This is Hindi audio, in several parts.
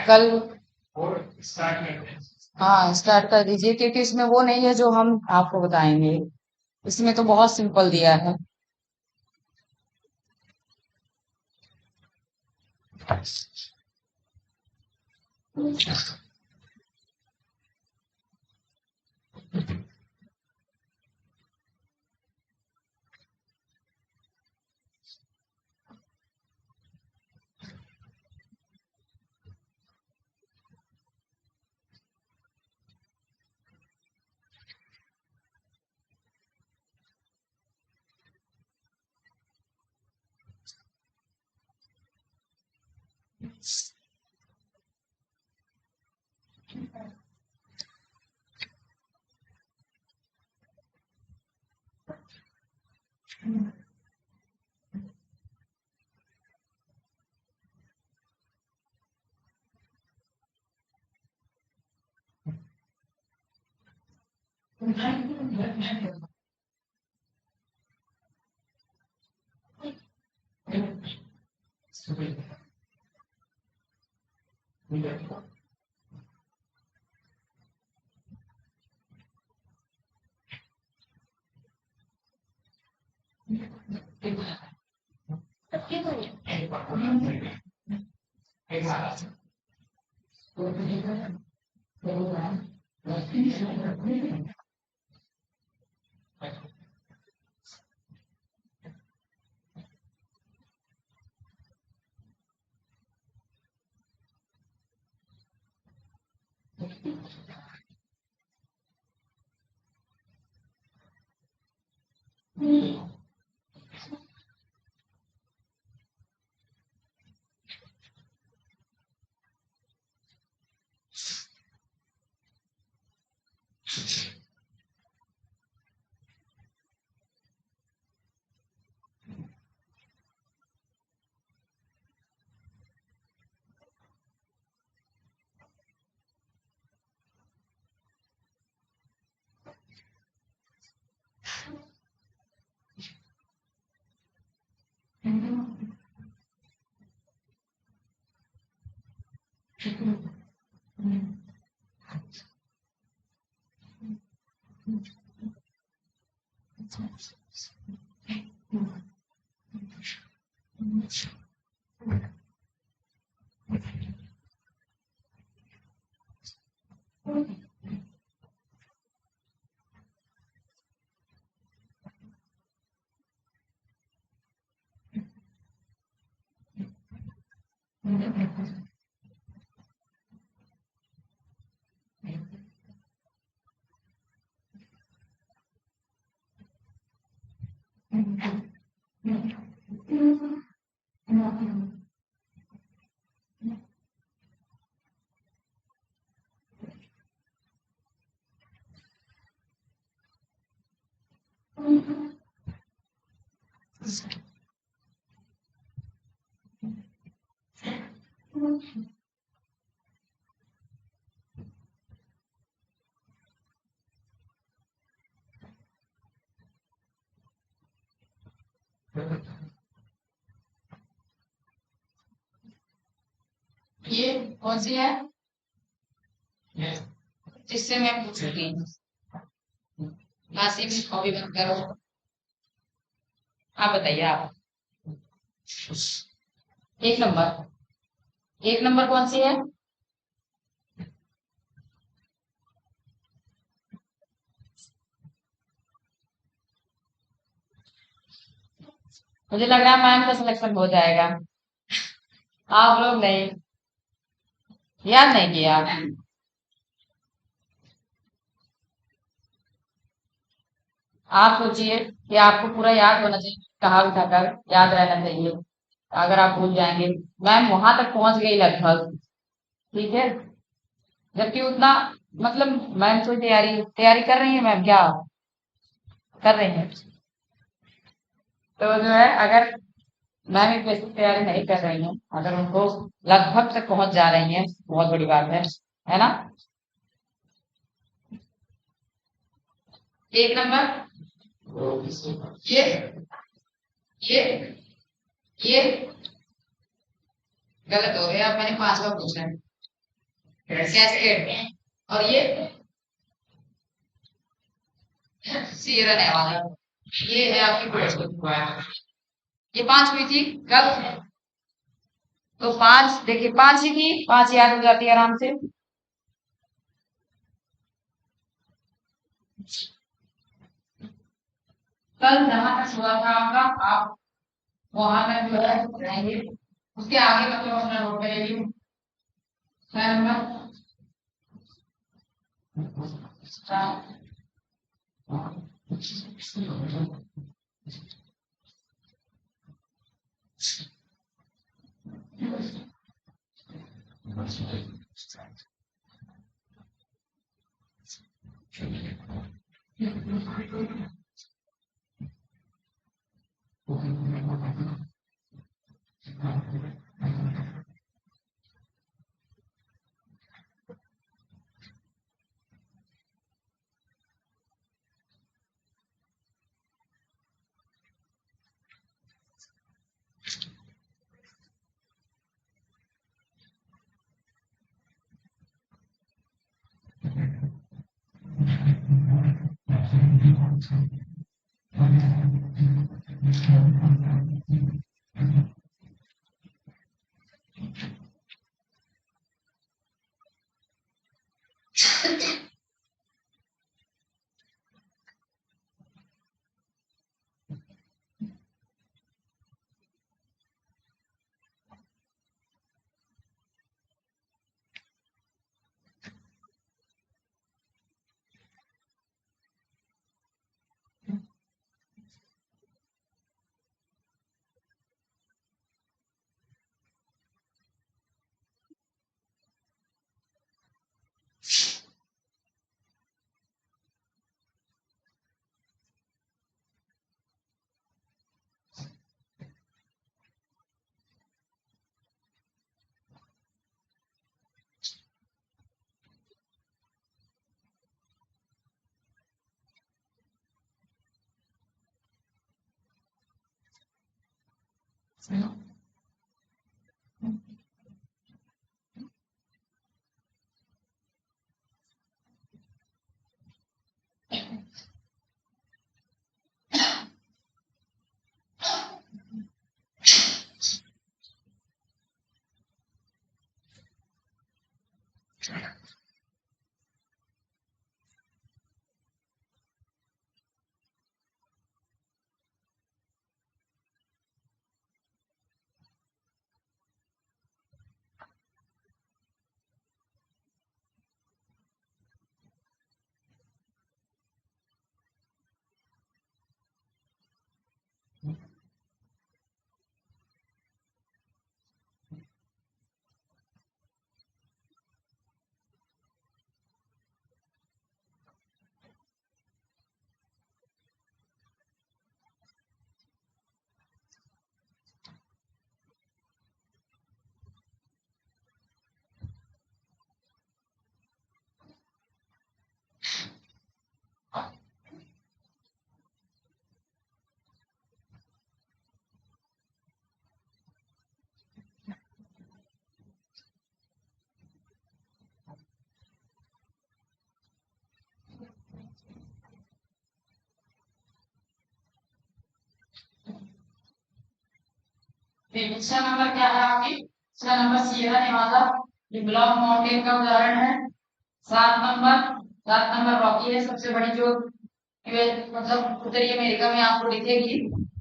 कल हाँ स्टार्ट कर दीजिए, क्योंकि इसमें वो नहीं है जो हम आपको बताएंगे। इसमें तो बहुत सिंपल दिया है। ये कौन सी है जिससे मैं पूछूंगी? नासिब अभी मत करो। आप बताइए आप। एक नंबर। एक नंबर कौन सी है? मुझे लग रहा है मैम का सिलेक्शन हो जाएगा। आप लोग नहीं, याद नहीं किया आप। आप सोचिए कि आपको पूरा याद होना चाहिए, कहाँ उठाकर याद रहना चाहिए। अगर आप भूल जाएंगे, मैम वहां तक पहुंच गई लगभग। ठीक है, जबकि उतना मतलब मैम कोई तैयारी तैयारी कर रही है मैम, क्या कर रही है? तो जो है, अगर मैम यूपीएससी की तैयारी नहीं कर रही हूँ, अगर उनको लगभग तक पहुंच जा रही हैं बहुत बड़ी बात है ना। एक नंबर ये ये ये गलत हो गया, अब मैंने 5 बार पूछा है। कैस्केड। और ये सीरन है वाला, ये है आपकी प्रोडक्ट। ये 5 हुई थी कब? तो 5 देखिए, 5 ही की 5 याद हो जाती है आराम से। कल जहां तक हुआ था आपका, आप वहां तक जो है जाएंगे, उसके आगे मतलब अपना नोट करेंगे। छह नंबर छह नंबर क्या है आपकी? 6 नंबर सियरा नेवादा, ये ब्लॉक माउंटेन का उदाहरण है। 7 नंबर, 7 नंबर रॉकी है, सबसे बड़ी जो मतलब उत्तरी अमेरिका में आपको दिखेगी,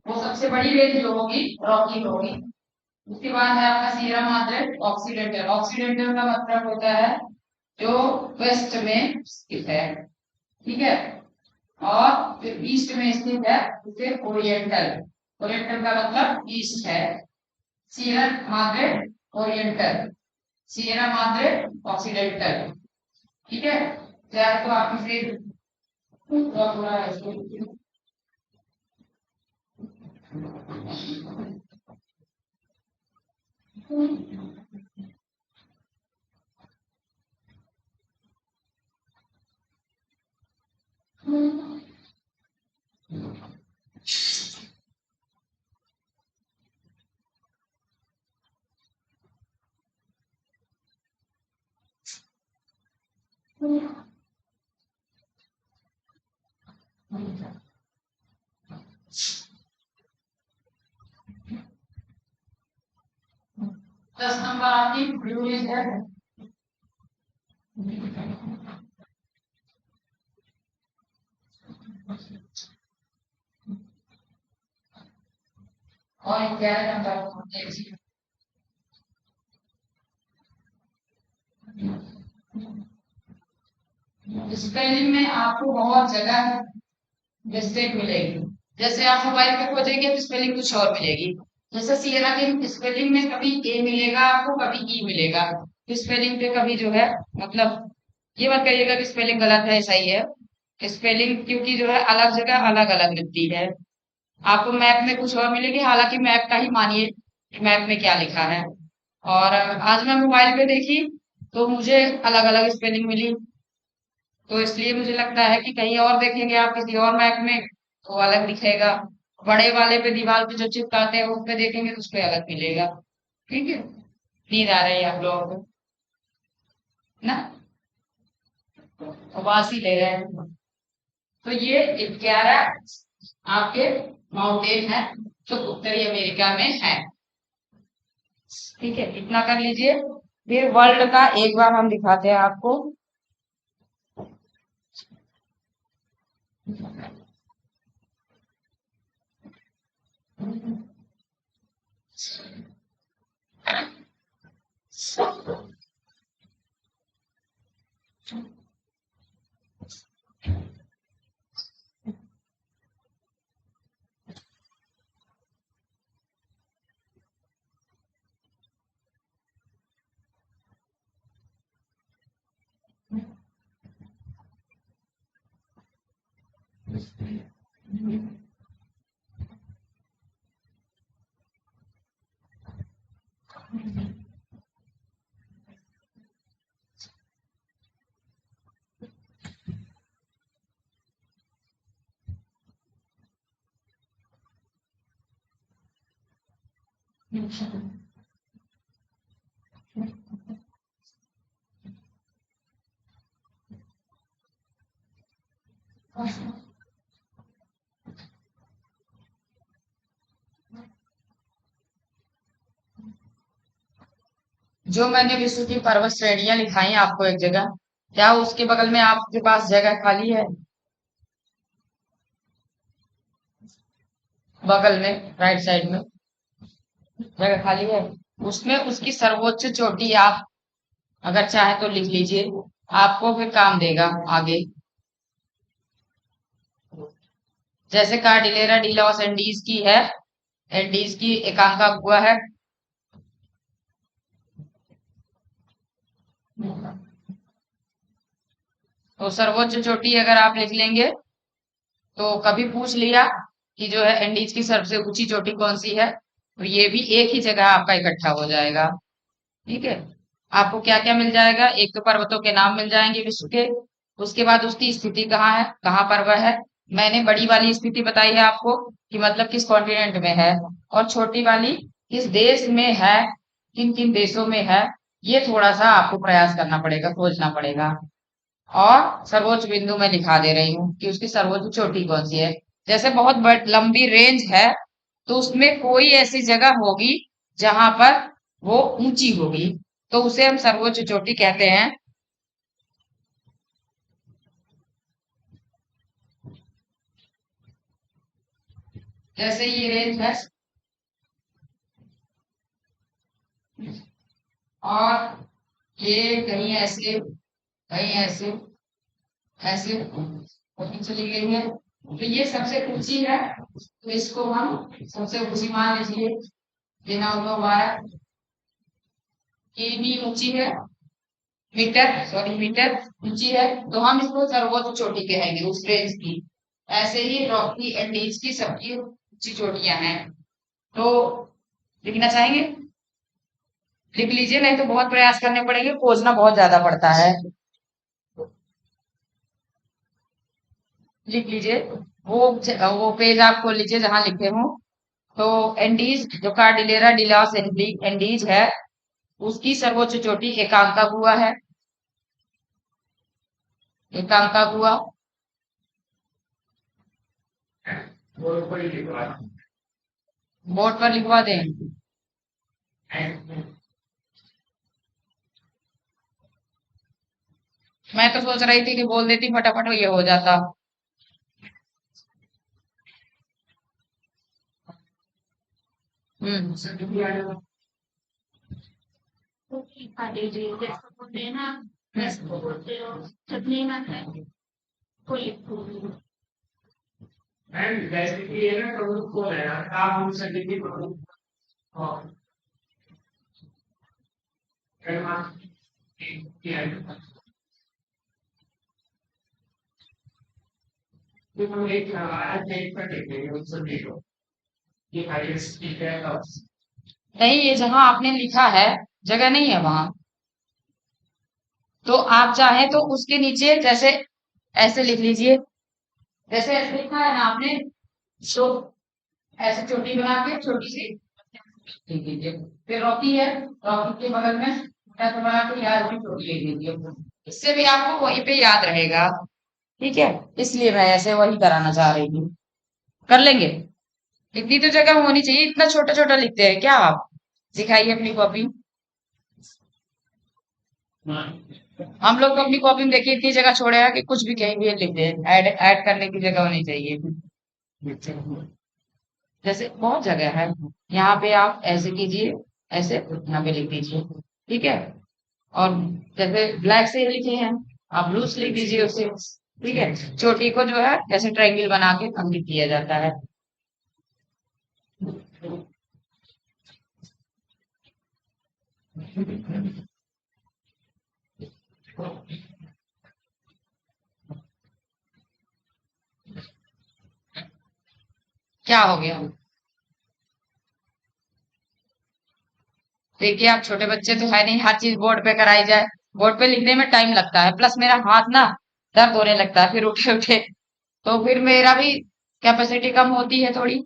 वो सबसे बड़ी रेंज जो होगी रॉकी होगी। उसके बाद है आपका सीरा माद्रे ऑक्सीडेंटल। ऑक्सीडेंटल का मतलब होता है जो वेस्ट में स्थित है, ठीक है। और जो ईस्ट में स्थित है उसे ओरिएंटल। ओरिएंटल का मतलब ईस्ट है। सीरा माद्रे ओरिएंटल, सीरा माद्रे ऑक्सीडेंटल, ठीक है। चाहे तो आप इसे 10 नंबर आपकी ब्लूइश है। और 11 नंबर स्पेलिंग में आपको बहुत जगह मिस्टेक मिलेगी। जैसे आप मोबाइल पे खोजेंगे तो स्पेलिंग कुछ और मिलेगी। जैसे सियरा की स्पेलिंग में कभी ए मिलेगा आपको, कभी ई मिलेगा। तो स्पेलिंग पे कभी जो है मतलब ये मत कहिएगा कि स्पेलिंग गलत है, सही है। स्पेलिंग क्योंकि जो है अलग जगह अलग अलग मिलती है। आपको मैप में कुछ और मिलेगी, हालांकि मैप का ही मानिए कि मैप में क्या लिखा है। और आज मैं मोबाइल पे देखी तो मुझे अलग अलग स्पेलिंग मिली। तो इसलिए मुझे लगता है कि कहीं और देखेंगे आप किसी और मैप में तो अलग दिखेगा। बड़े वाले पे दीवार पे जो चिपकाते हैं उस पे देखेंगे तो उस पे अलग मिलेगा। ठीक है। नींद आ रही है आप लोगों को ना? आवाज ही ले रहे हैं। तो ये 11 आपके माउंटेन है जो उत्तरी अमेरिका में है। ठीक है, इतना कर लीजिए। फिर वर्ल्ड का एक बार हम दिखाते हैं आपको। जो मैंने विश्व की पर्वत श्रेणियां लिखाई आपको एक जगह, क्या उसके बगल में आपके पास जगह खाली है? बगल में राइट साइड में जगह खाली है। उसमें उसकी सर्वोच्च चोटी आप अगर चाहे तो लिख लीजिए, आपको फिर काम देगा आगे। जैसे कार्डिलेरा डी लॉस एंडीज की है, एंडीज की एकांका हुआ है। तो सर्वोच्च चोटी अगर आप लिख लेंगे तो कभी पूछ लिया कि जो है एंडीज की सबसे ऊंची चोटी कौन सी है, तो ये भी एक ही जगह आपका इकट्ठा हो जाएगा। ठीक है। आपको क्या क्या मिल जाएगा? एक तो पर्वतों के नाम मिल जाएंगे विश्व के, उसके बाद उसकी स्थिति कहाँ है, कहाँ पर वह है। मैंने बड़ी वाली स्थिति बताई है आपको कि मतलब किस कॉन्टिनेंट में है, और छोटी वाली किस देश में है, किन किन देशों में है। ये थोड़ा सा आपको प्रयास करना पड़ेगा, खोजना पड़ेगा। और सर्वोच्च बिंदु मैं दिखा दे रही हूँ कि उसकी सर्वोच्च चोटी कौन सी है। जैसे बहुत लंबी रेंज है तो उसमें कोई ऐसी जगह होगी जहां पर वो ऊंची होगी, तो उसे हम सर्वोच्च चोटी कहते हैं। जैसे ये रेंज है और ये कहीं ऐसे, कहीं ऐसे, ऐसे ऊपर चली गई है, तो ये सबसे ऊंची है। तो इसको हम सबसे ऊंची मान लीजिए। बिना वाया ये भी ऊंची है, मीटर सॉरी मीटर ऊंची है, तो हम इसको सर्वोच्च चोटी कहेंगे उस रेंज की। ऐसे ही रॉकी एंडीज की सबकी ऊंची चोटियां हैं। तो लिखना चाहेंगे? लिख लीजिए, नहीं तो बहुत प्रयास करने पड़ेंगे, खोजना बहुत ज्यादा पड़ता है। लिख लीजिए, वो पेज आप खोल लीजिए जहां लिखे हो। तो एंडीज, जो कार्डिलेरा डिलास एंडीज है, उसकी सर्वोच्च चोटी एकांका गुहा है। एकांका गुहा। बोर्ड पर लिखवा दें। मैं तो सोच रही थी कि बोल देती फटाफट ये हो जाता। हम्म। नहीं, ये जहां आपने लिखा है जगह नहीं है वहां। तो आप चाहें तो उसके नीचे जैसे ऐसे लिख लीजिए, जैसे ऐसे लिखा है ना आपने, तो ऐसे चोटी बना के छोटी सी लिख लीजिए। फिर रॉकी है, रॉकी के बगल में छोटा सा बना के याद भी चोटी लिख लीजिए। इससे भी आपको वहीं पे याद रहेगा। ठीक है, इसलिए मैं ऐसे वही कराना चाह रही थी। कर लेंगे। इतनी तो जगह होनी चाहिए, इतना छोटा छोटा लिखते हैं क्या आप? दिखाइए अपनी कॉपी। हम लोग तो अपनी कॉपी में देखिए इतनी जगह छोड़े हैं कि कुछ भी कहीं भी लिख दें, ऐड ऐड करने की जगह होनी चाहिए। जैसे बहुत जगह है, यहाँ पे आप ऐसे कीजिए, ऐसे यहाँ पे लिख दीजिए। ठीक है। और जैसे ब्लैक से लिखे हैं, आप ब्लू से लिख दीजिए उसे। ठीक है। चोटी को जो है ऐसे ट्रायंगल बना के अंकित किया जाता है। क्या हो गया? देखिए, आप छोटे बच्चे तो है नहीं, हर चीज बोर्ड पे कराई जाए। बोर्ड पे लिखने में टाइम लगता है, प्लस मेरा हाथ ना दर्द होने लगता है फिर उठे उठे। तो फिर मेरा भी कैपेसिटी कम होती है थोड़ी।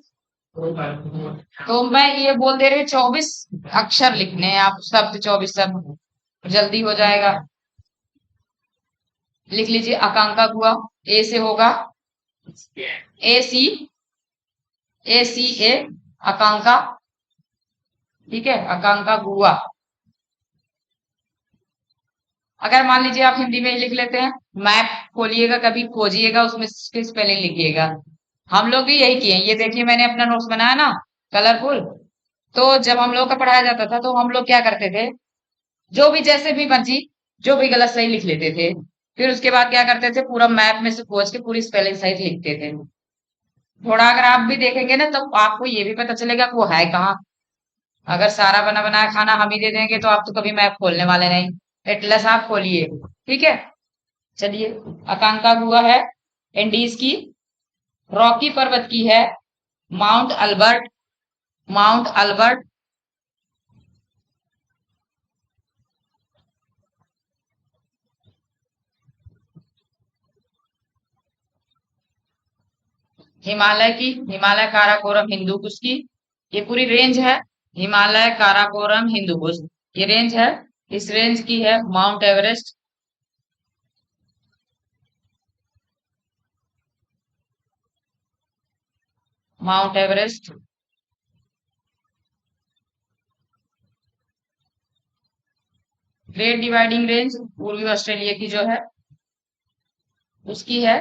तो मैं ये बोल दे रही 24 अक्षर लिखने हैं, आप शब्द 24 शब्द, जल्दी हो जाएगा। लिख लीजिए, आकांक्षा हुआ। ए से होगा, ए सी, ए सी ए, आकांक्षा। ठीक है, आकांक्षा गुआ। अगर मान लीजिए आप हिंदी में ही लिख लेते हैं, मैप खोलिएगा कभी, खोजिएगा उसमें इसकी स्पेलिंग लिखिएगा। हम लोग भी यही किए। ये देखिए, मैंने अपना नोट्स बनाया ना, कलरफुल। तो जब हम लोग का पढ़ाया जाता था तो हम लोग क्या करते थे, जो भी जैसे भी मर्जी, जो भी गलत सही लिख लेते थे। फिर उसके बाद क्या करते थे, पूरा मैप में से खोज के पूरी स्पेलिंग सही लिखते थे। थोड़ा अगर आप भी देखेंगे ना, तो आपको ये भी पता चलेगा कि वो है कहाँ। अगर सारा बना बनाया खाना हम ही दे देंगे तो आप तो कभी मैप खोलने वाले नहीं। एटलस आप खोलिए। ठीक है। चलिए, आकांक्षा गुहा है एंडीज की, रॉकी पर्वत की है, mount Albert, mount Albert. Himalaya की, हिमालय काराकोरम हिंदू कुश की, ये पूरी रेंज है। हिमालय काराकोरम हिंदू कुश, ये रेंज है। इस रेंज की है mount Everest. Mount Everest. Great dividing range पूर्वी ऑस्ट्रेलिया की जो है, उसकी है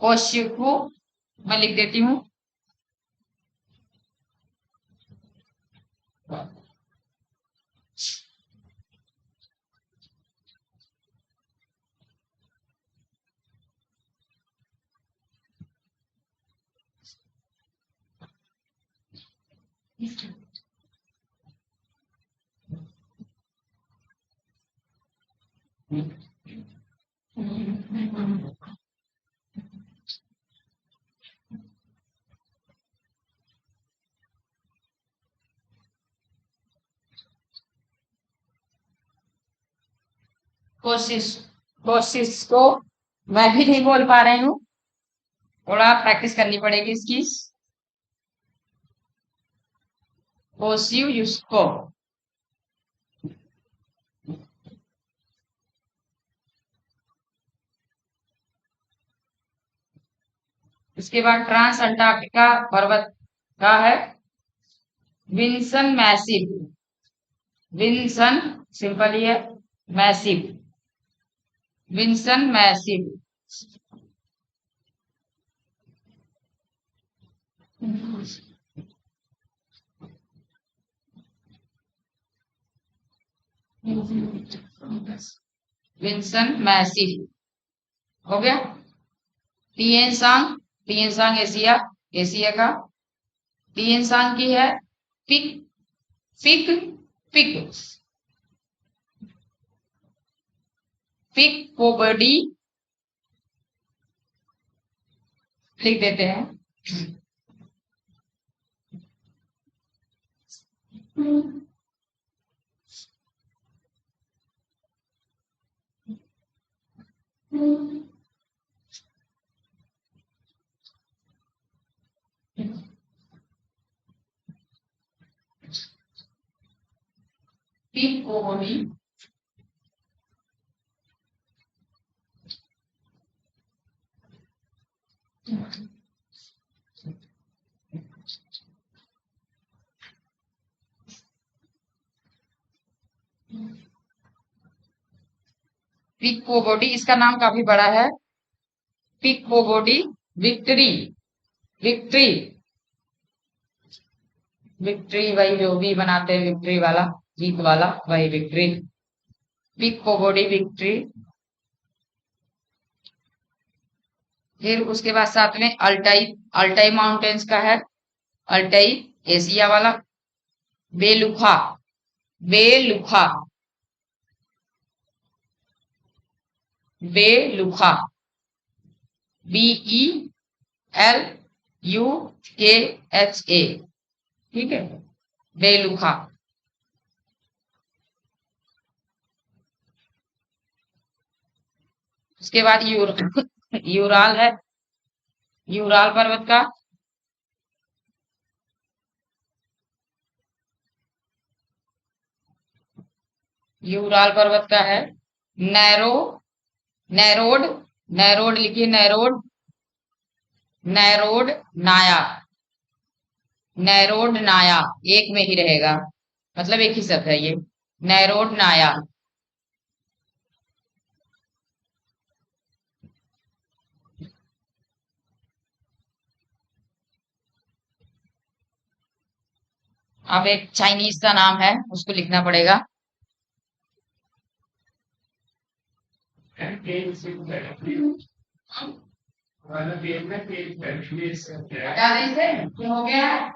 कोशिकू। मैं लिख देती हूँ। कोशिश, कोशिश को मैं भी नहीं बोल पा रही हूँ, थोड़ा प्रैक्टिस करनी पड़ेगी इसकी। कोशिश को, इसके बाद ट्रांस अंटार्कटिका पर्वत का है विंसन मैसिव। विंसन सिंपल ही है, Massif, Vinson Massif. Vinson Massif हो गया। टिएनसांग, टिएनसांग एशिया, एशिया का। टिएनसांग की है peak, peak, peak, peak poverty लिख देते हैं। पिक पोवर्टी, पिक पोवर्टी, इसका नाम काफी बड़ा है। Peak poverty, victory, victory, victory वही जो भी बनाते हैं विक्ट्री वाला, जीत वाला, वही विक्ट्री। Pick poverty victory. फिर उसके बाद साथ में अल्टाई, अल्टाई माउंटेन्स का है, अल्टाई एशिया वाला। बेलुखा, बेलुखा, बेलुखा, BELUKHA, ठीक है, बेलुखा। उसके बाद यूराल है, यूराल पर्वत का। यूराल पर्वत का है नैरो, नैरोड, नैरोड लिखिए, नैरोड, नैरोड नाया, नैरोड नाया, एक में ही रहेगा, मतलब एक ही शब्द है ये, नैरोड नाया। अब एक चाइनीज का नाम है, उसको लिखना पड़ेगा। हटा दें इसे, ये हो गया है।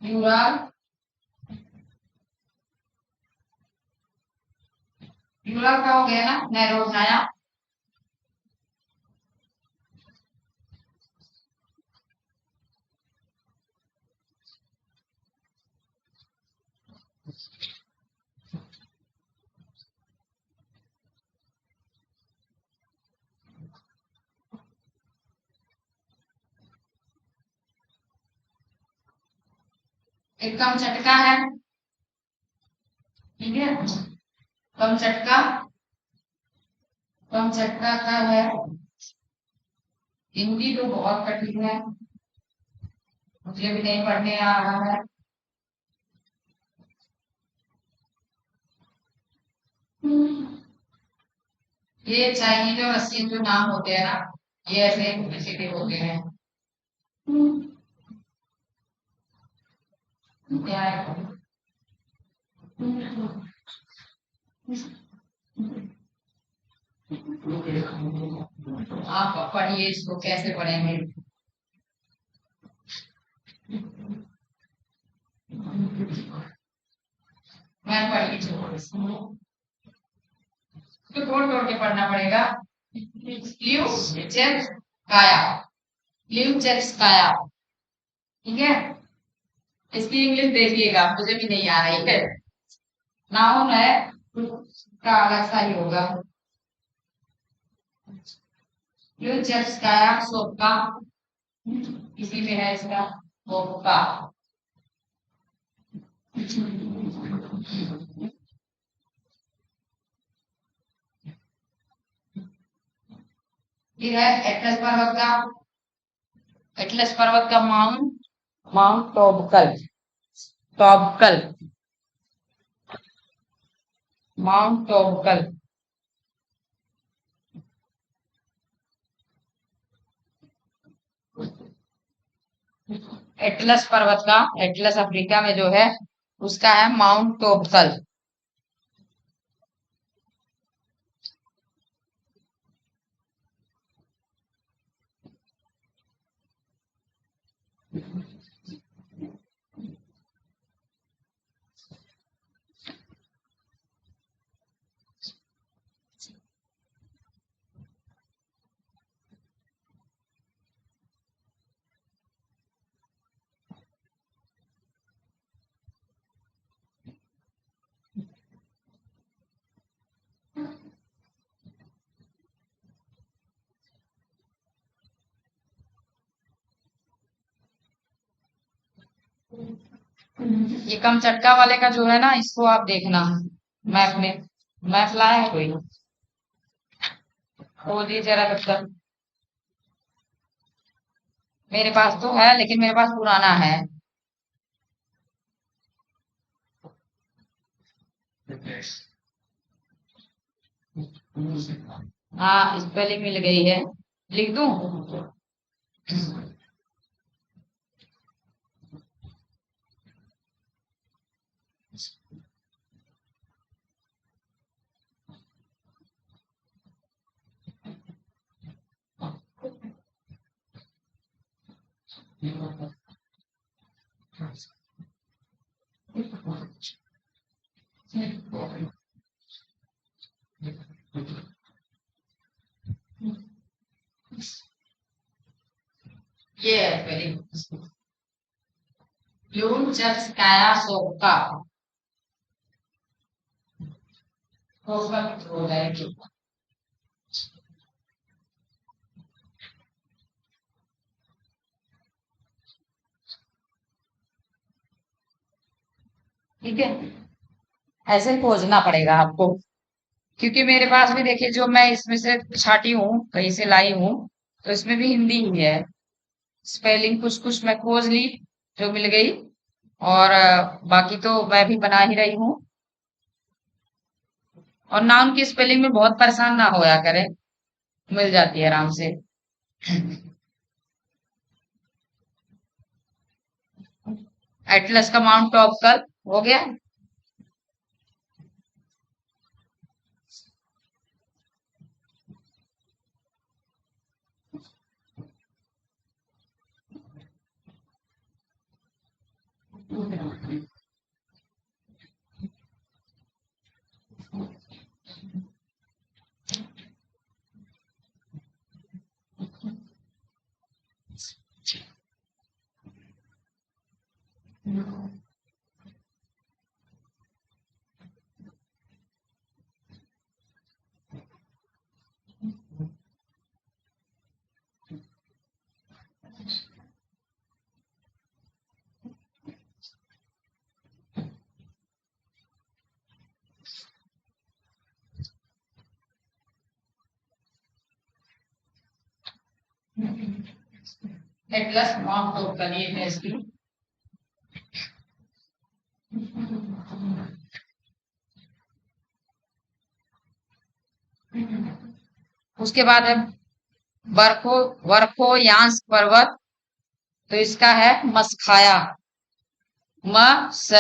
यूराल, यूराल का हो गया ना, नैरोड नाया। एक कम चटका है, ठीक है, कम चटका, कम चटका का है, हिंदी तो बहुत कठिन है, मुझे भी नहीं पढ़ने आ रहा है। ये चाइनीज और रशियन जो नाम होते हैं ना, ये ऐसे इनिशिएटिव होते हैं। क्या है? आप पढ़िए इसको, कैसे पढ़ेंगे। मैं पढ़ के छोड़ तो तोड़ तोड़ के पढ़ना पड़ेगा। काया, काया, ठीक है। इसकी इंग्लिश देखिएगा, मुझे भी नहीं आ रही है। नाउन है का अलग सा ही होगा। काया सोका, इसी में है इसका का। फिर है एटलस पर्वत का माउंट, माउंट टॉबकल, टॉबकल, माउंट टॉबकल। एटलस पर्वत का, एटलस अफ्रीका में जो है उसका है माउंट टॉबकल। ये कमचटका वाले का जो है ना, इसको आप देखना मैप में। मैप लाया है कोई? खोलिए जरा तब तक। मेरे पास तो है, लेकिन मेरे पास पुराना है। हाँ, स्पेलिंग मिल गई है, लिख दूं? ये है स्पेलिंग। काया सोका, होगा तो हो जाएगी। ठीक है, ऐसे ही खोजना पड़ेगा आपको, क्योंकि मेरे पास भी देखिए, जो मैं इसमें से छाटी हूँ, कहीं से लाई हूँ, तो इसमें भी हिंदी ही है। स्पेलिंग कुछ कुछ मैं खोज ली, जो मिल गई। और बाकी तो मैं भी बना ही रही हूँ। और नाउन की स्पेलिंग में बहुत परेशान ना होया करें, मिल जाती है आराम से। एटलस का माउंट टॉप कल हो गया। एटलस माउंट टॉप कल, ये है इसकी। उसके बाद है बर्फो, वर्फो यांस पर्वत, तो इसका है मसखाया, म स,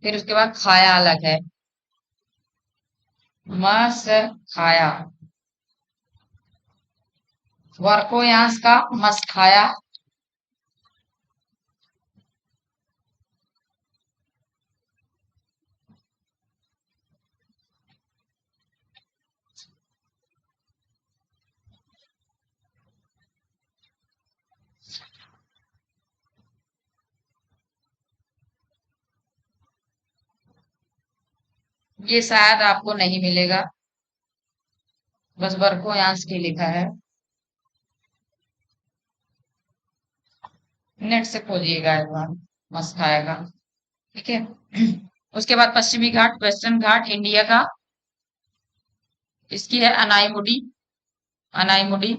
फिर उसके बाद खाया अलग है, म स खाया। वर्को यांस का मसखाया, ये शायद आपको नहीं मिलेगा, बस वर्को यांस की लिखा है। नेट से खोजिएगा एक बार, मस्त आएगा। ठीक है। उसके बाद पश्चिमी घाट, वेस्टर्न घाट इंडिया का, इसकी है अनाईमुडी। अनाईमुडी।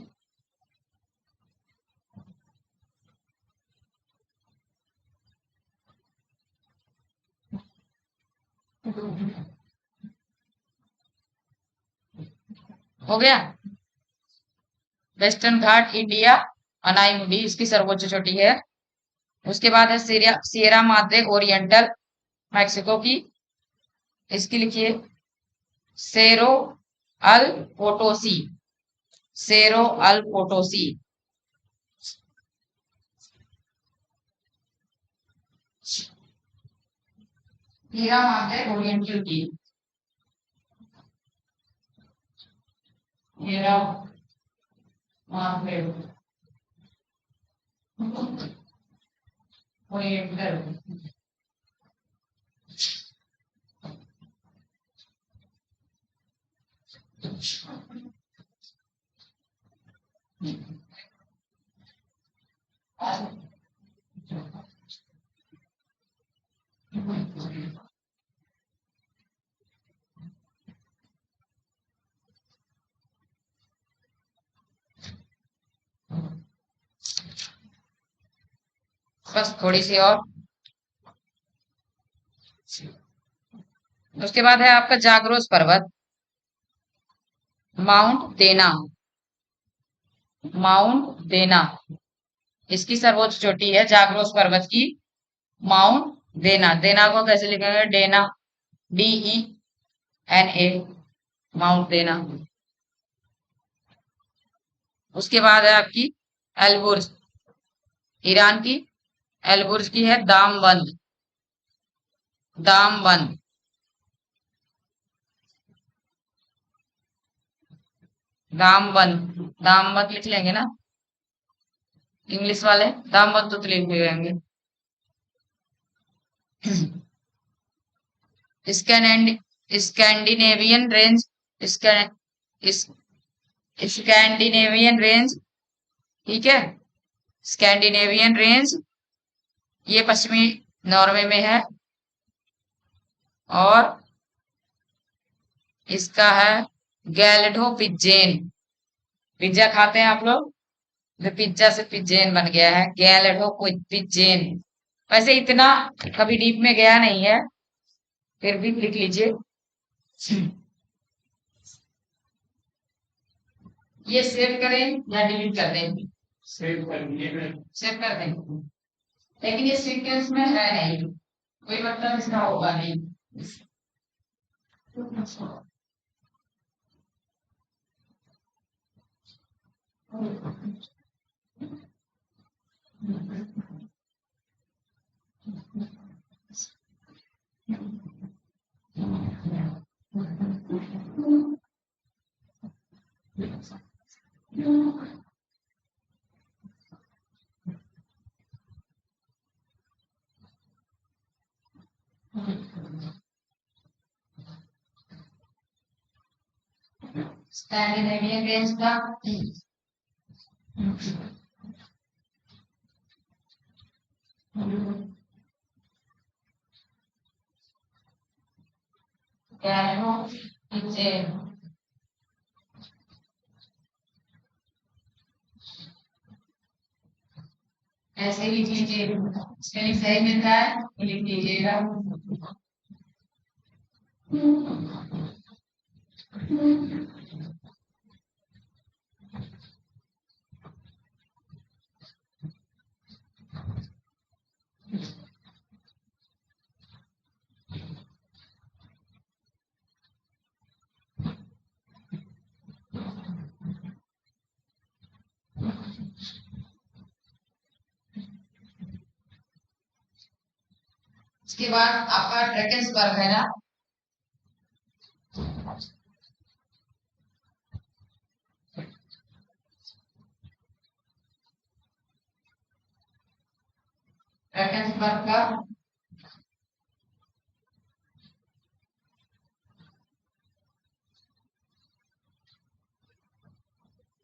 हो गया। वेस्टर्न घाट इंडिया, अनाईमुडी इसकी सर्वोच्च चोटी है। उसके बाद है सियरा माद्रे ओरिएंटल, मैक्सिको की, इसकी लिखिए सेरो अल पोटोसी। सेरो अल पोटोसी। सियरा माद्रे ओरिएंटल की, सियरा माद्रे ओरिएंटल। बस थोड़ी सी और। उसके बाद है आपका जाग्रोस पर्वत, माउंट देना। माउंट देना, इसकी सर्वोच्च चोटी है जाग्रोस पर्वत की, माउंट देना। देना को कैसे लिखेंगे? डेना, DENA, माउंट देना। उसके बाद है आपकी एलबुर्ज, ईरान की। एलबुर्ज की है दामबंद। दामबंद। दामबंद, दामबंद लिख लेंगे ना, इंग्लिश वाले दामबंद तो लिख लेंगे। स्कैंडिनेवियन रेंज, स्कैंडिनेवियन रेंज, ठीक है। स्कैंडिनेवियन रेंज, ये पश्चिमी नॉर्वे में है, और इसका है गैल्डो पिज्जेन। पिज्जा खाते हैं आप लोग, जो पिज्जा से पिज्जेन बन गया है, गैल्डो पिज्जेन। वैसे इतना कभी डीप में गया नहीं है, फिर भी लिख लीजिए। ये सेव करें या डिलीट कर दें? सेव कर दें। सेव कर दें, लेकिन ये सीक्वेंस में है नहीं, कोई मतलब इसका होगा नहीं। स्कैंडिनेवियन रेंज का गैल्डो पिज्जेन। ऐसे लिख लीजिए, स्पेलिंग सही मिलता है तो लिख लीजिएगा। इसके बाद आपका ड्रैगन्सबर्ग है ना, ड्रैगन्सबर्ग का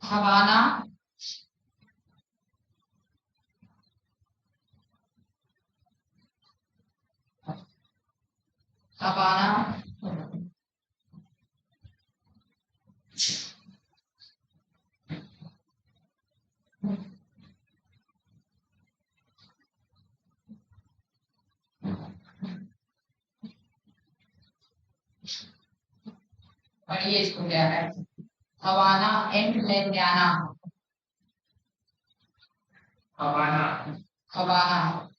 हवाना, हवाना, पढ़िए इसको क्या है। हवाना एंड लेंडियाना, हवाना, हवाना,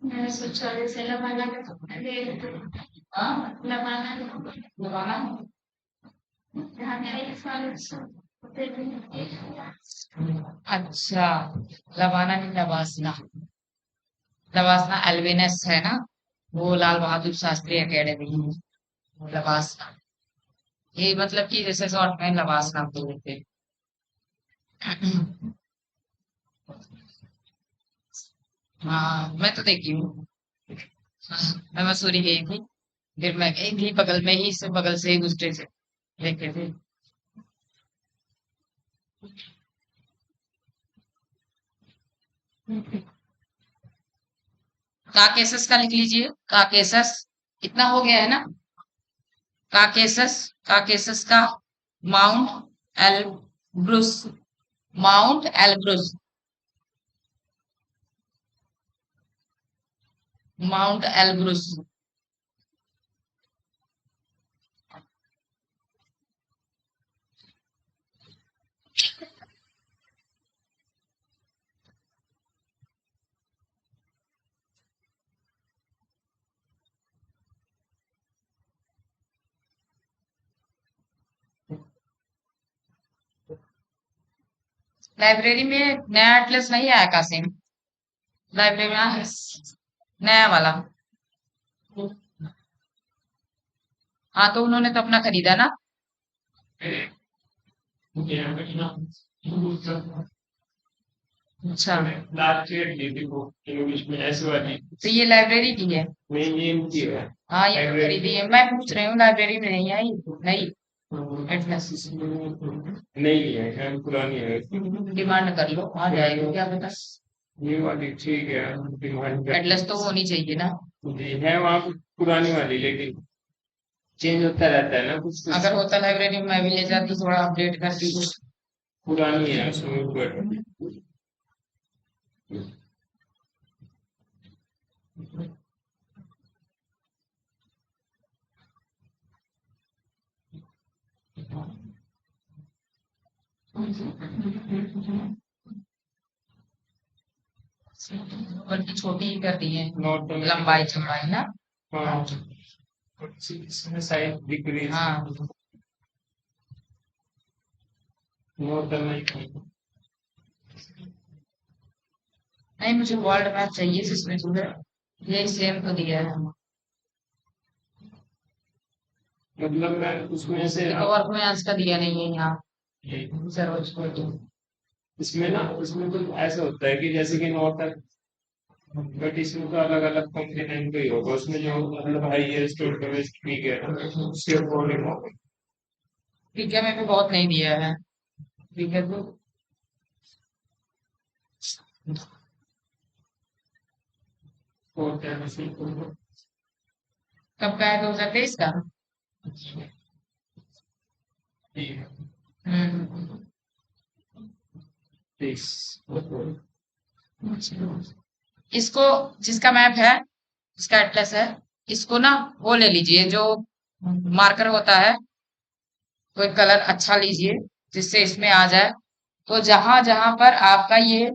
मैंने सोचा जैसे लवाना का तो ले हाँ लवाना हवाना। यहाँ मेरे साल होते हैं। अच्छा, लवाना नहीं लवासना। लवासना एल्विनस है ना, वो लाल बहादुर शास्त्री एकेडमी है। लवासना ये मतलब कि जैसे शॉर्ट में लवासना बोलते हैं। हाँ मैं तो देखी हूँ। हाँ, मैं मसूरी गई थी, फिर मैं गई थी बगल में ही, से बगल से ही दूसरे से देखे थे। काकेशस का लिख लीजिए, काकेशस। इतना हो गया है ना। काकेशस, काकेशस का mount Elbrus, mount Elbrus, mount Elbrus. Library में नया एटलस नहीं आया कासिम, लाइब्रेरी में आया है, नया वाला। हाँ तो उन्होंने तो अपना खरीदा ना। अच्छा, लास्ट ईयर ली थी वो इंग्लिश में ऐसे वाली। तो ये लाइब्रेरी की है। नहीं ये इनकी है। हाँ ये तो खरीदी है, मैं पूछ रही हूँ लाइब्रेरी में नहीं आई। नहीं एटलस नहीं है, पुरानी है। डिमांड कर लो, आ जाएगी, क्या पता। ये वाली ठीक है, डिमांड कर। एटलस तो होनी चाहिए ना। जी है वहाँ पे पुरानी वाली, लेकिन चेंज होता रहता है ना कुछ कुछ। अगर होता लाइब्रेरी में मैं भी ले जाती, थोड़ा अपडेट करती कुछ। पुरानी है उसमें ऊपर। बल्कि छोटी ही कर दी है, नोट लंबाई चौड़ाई ना। हाँ इसमें साइज दिख रही है। हाँ नोट नहीं। नहीं, मुझे वर्ल्ड मैप चाहिए जिसमें जो है ये सेम तो दिया है। मतलब मैं उसमें से तो वर्क में आज का दिया नहीं है यहाँ सर्वर को। इसमें ना, इसमें तो ऐसा होता है कि जैसे कि नोट है, बट इसमें तो अलग अलग कंपोनेंट का ही होगा। उसमें जो मतलब हाईएस्ट और लोएस्ट पीक है ना, उसके अकॉर्डिंग होगा। ठीक है, मैं भी बहुत नहीं दिया है। ठीक है तो और क्या ऐसे कब का है, 2023 का। हम्म। इसको, जिसका मैप है, जिसका एटलस है, इसको ना वो ले लीजिए जो मार्कर होता है, कोई कलर अच्छा लीजिए जिससे इसमें आ जाए। तो जहां जहां पर आपका ये,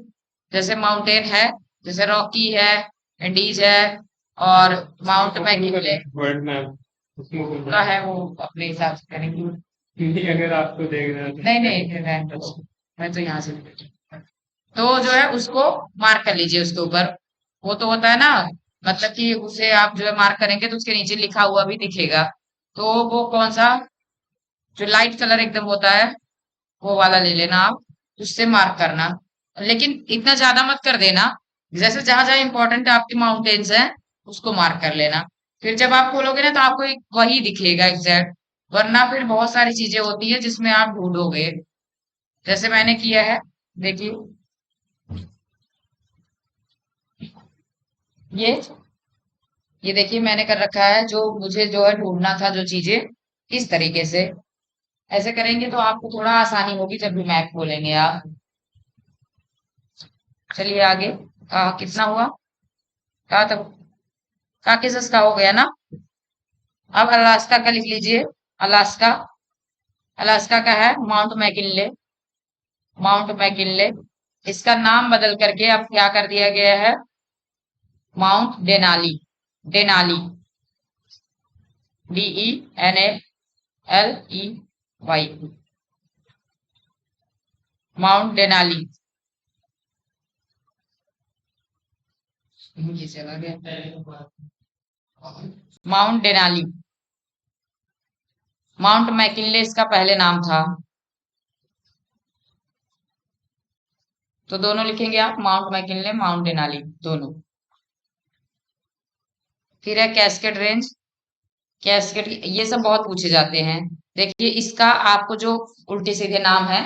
जैसे माउंटेन है, जैसे रॉकी है, एंडीज है, और माउंट मैकिनले वर्ल्ड मैप का है, वो अपने हिसाब से करेंगे। नहीं, अगर आपको देखना है तो। नहीं नहीं मैं तो यहाँ से, तो जो है उसको मार्क कर लीजिए उसके ऊपर। वो तो होता है ना, मतलब कि उसे आप जो है मार्क करेंगे तो उसके नीचे लिखा हुआ भी दिखेगा। तो वो कौन सा, जो लाइट कलर एकदम होता है, वो वाला ले लेना आप, उससे मार्क करना। लेकिन इतना ज्यादा मत कर देना, जैसे जहां जहां इंपॉर्टेंट आपके माउंटेन्स हैं उसको मार्क कर लेना। फिर जब आप खोलोगे ना तो आपको एक वही दिखेगा एग्जैक्ट, वरना फिर बहुत सारी चीजें होती है जिसमें आप ढूंढोगे, जैसे मैंने किया है। देखिए ये ये देखिए मैंने कर रखा है, जो मुझे जो है ढूंढना था जो चीजें, इस तरीके से ऐसे करेंगे तो आपको थोड़ा आसानी होगी जब भी मैप खोलेंगे आप। चलिए आगे। कितना हुआ? कहा तक? कहा किस का हो गया ना। अब अलास्का का लिख लीजिए। अलास्का। अलास्का का है माउंट मैकिनले। Mount McKinley. इसका नाम बदल करके अब क्या कर दिया गया है? Mount Denali. Denali. DENALEY। Mount Denali. ये चला गया। Mount Denali. माउंट मैकिनले इसका पहले नाम था, तो दोनों लिखेंगे आप, माउंट मैकिनले माउंट डेनाली दोनों। फिर है कैस्केड रेंज। कैस्केड, ये सब बहुत पूछे जाते हैं। देखिए इसका आपको जो उल्टे सीधे नाम है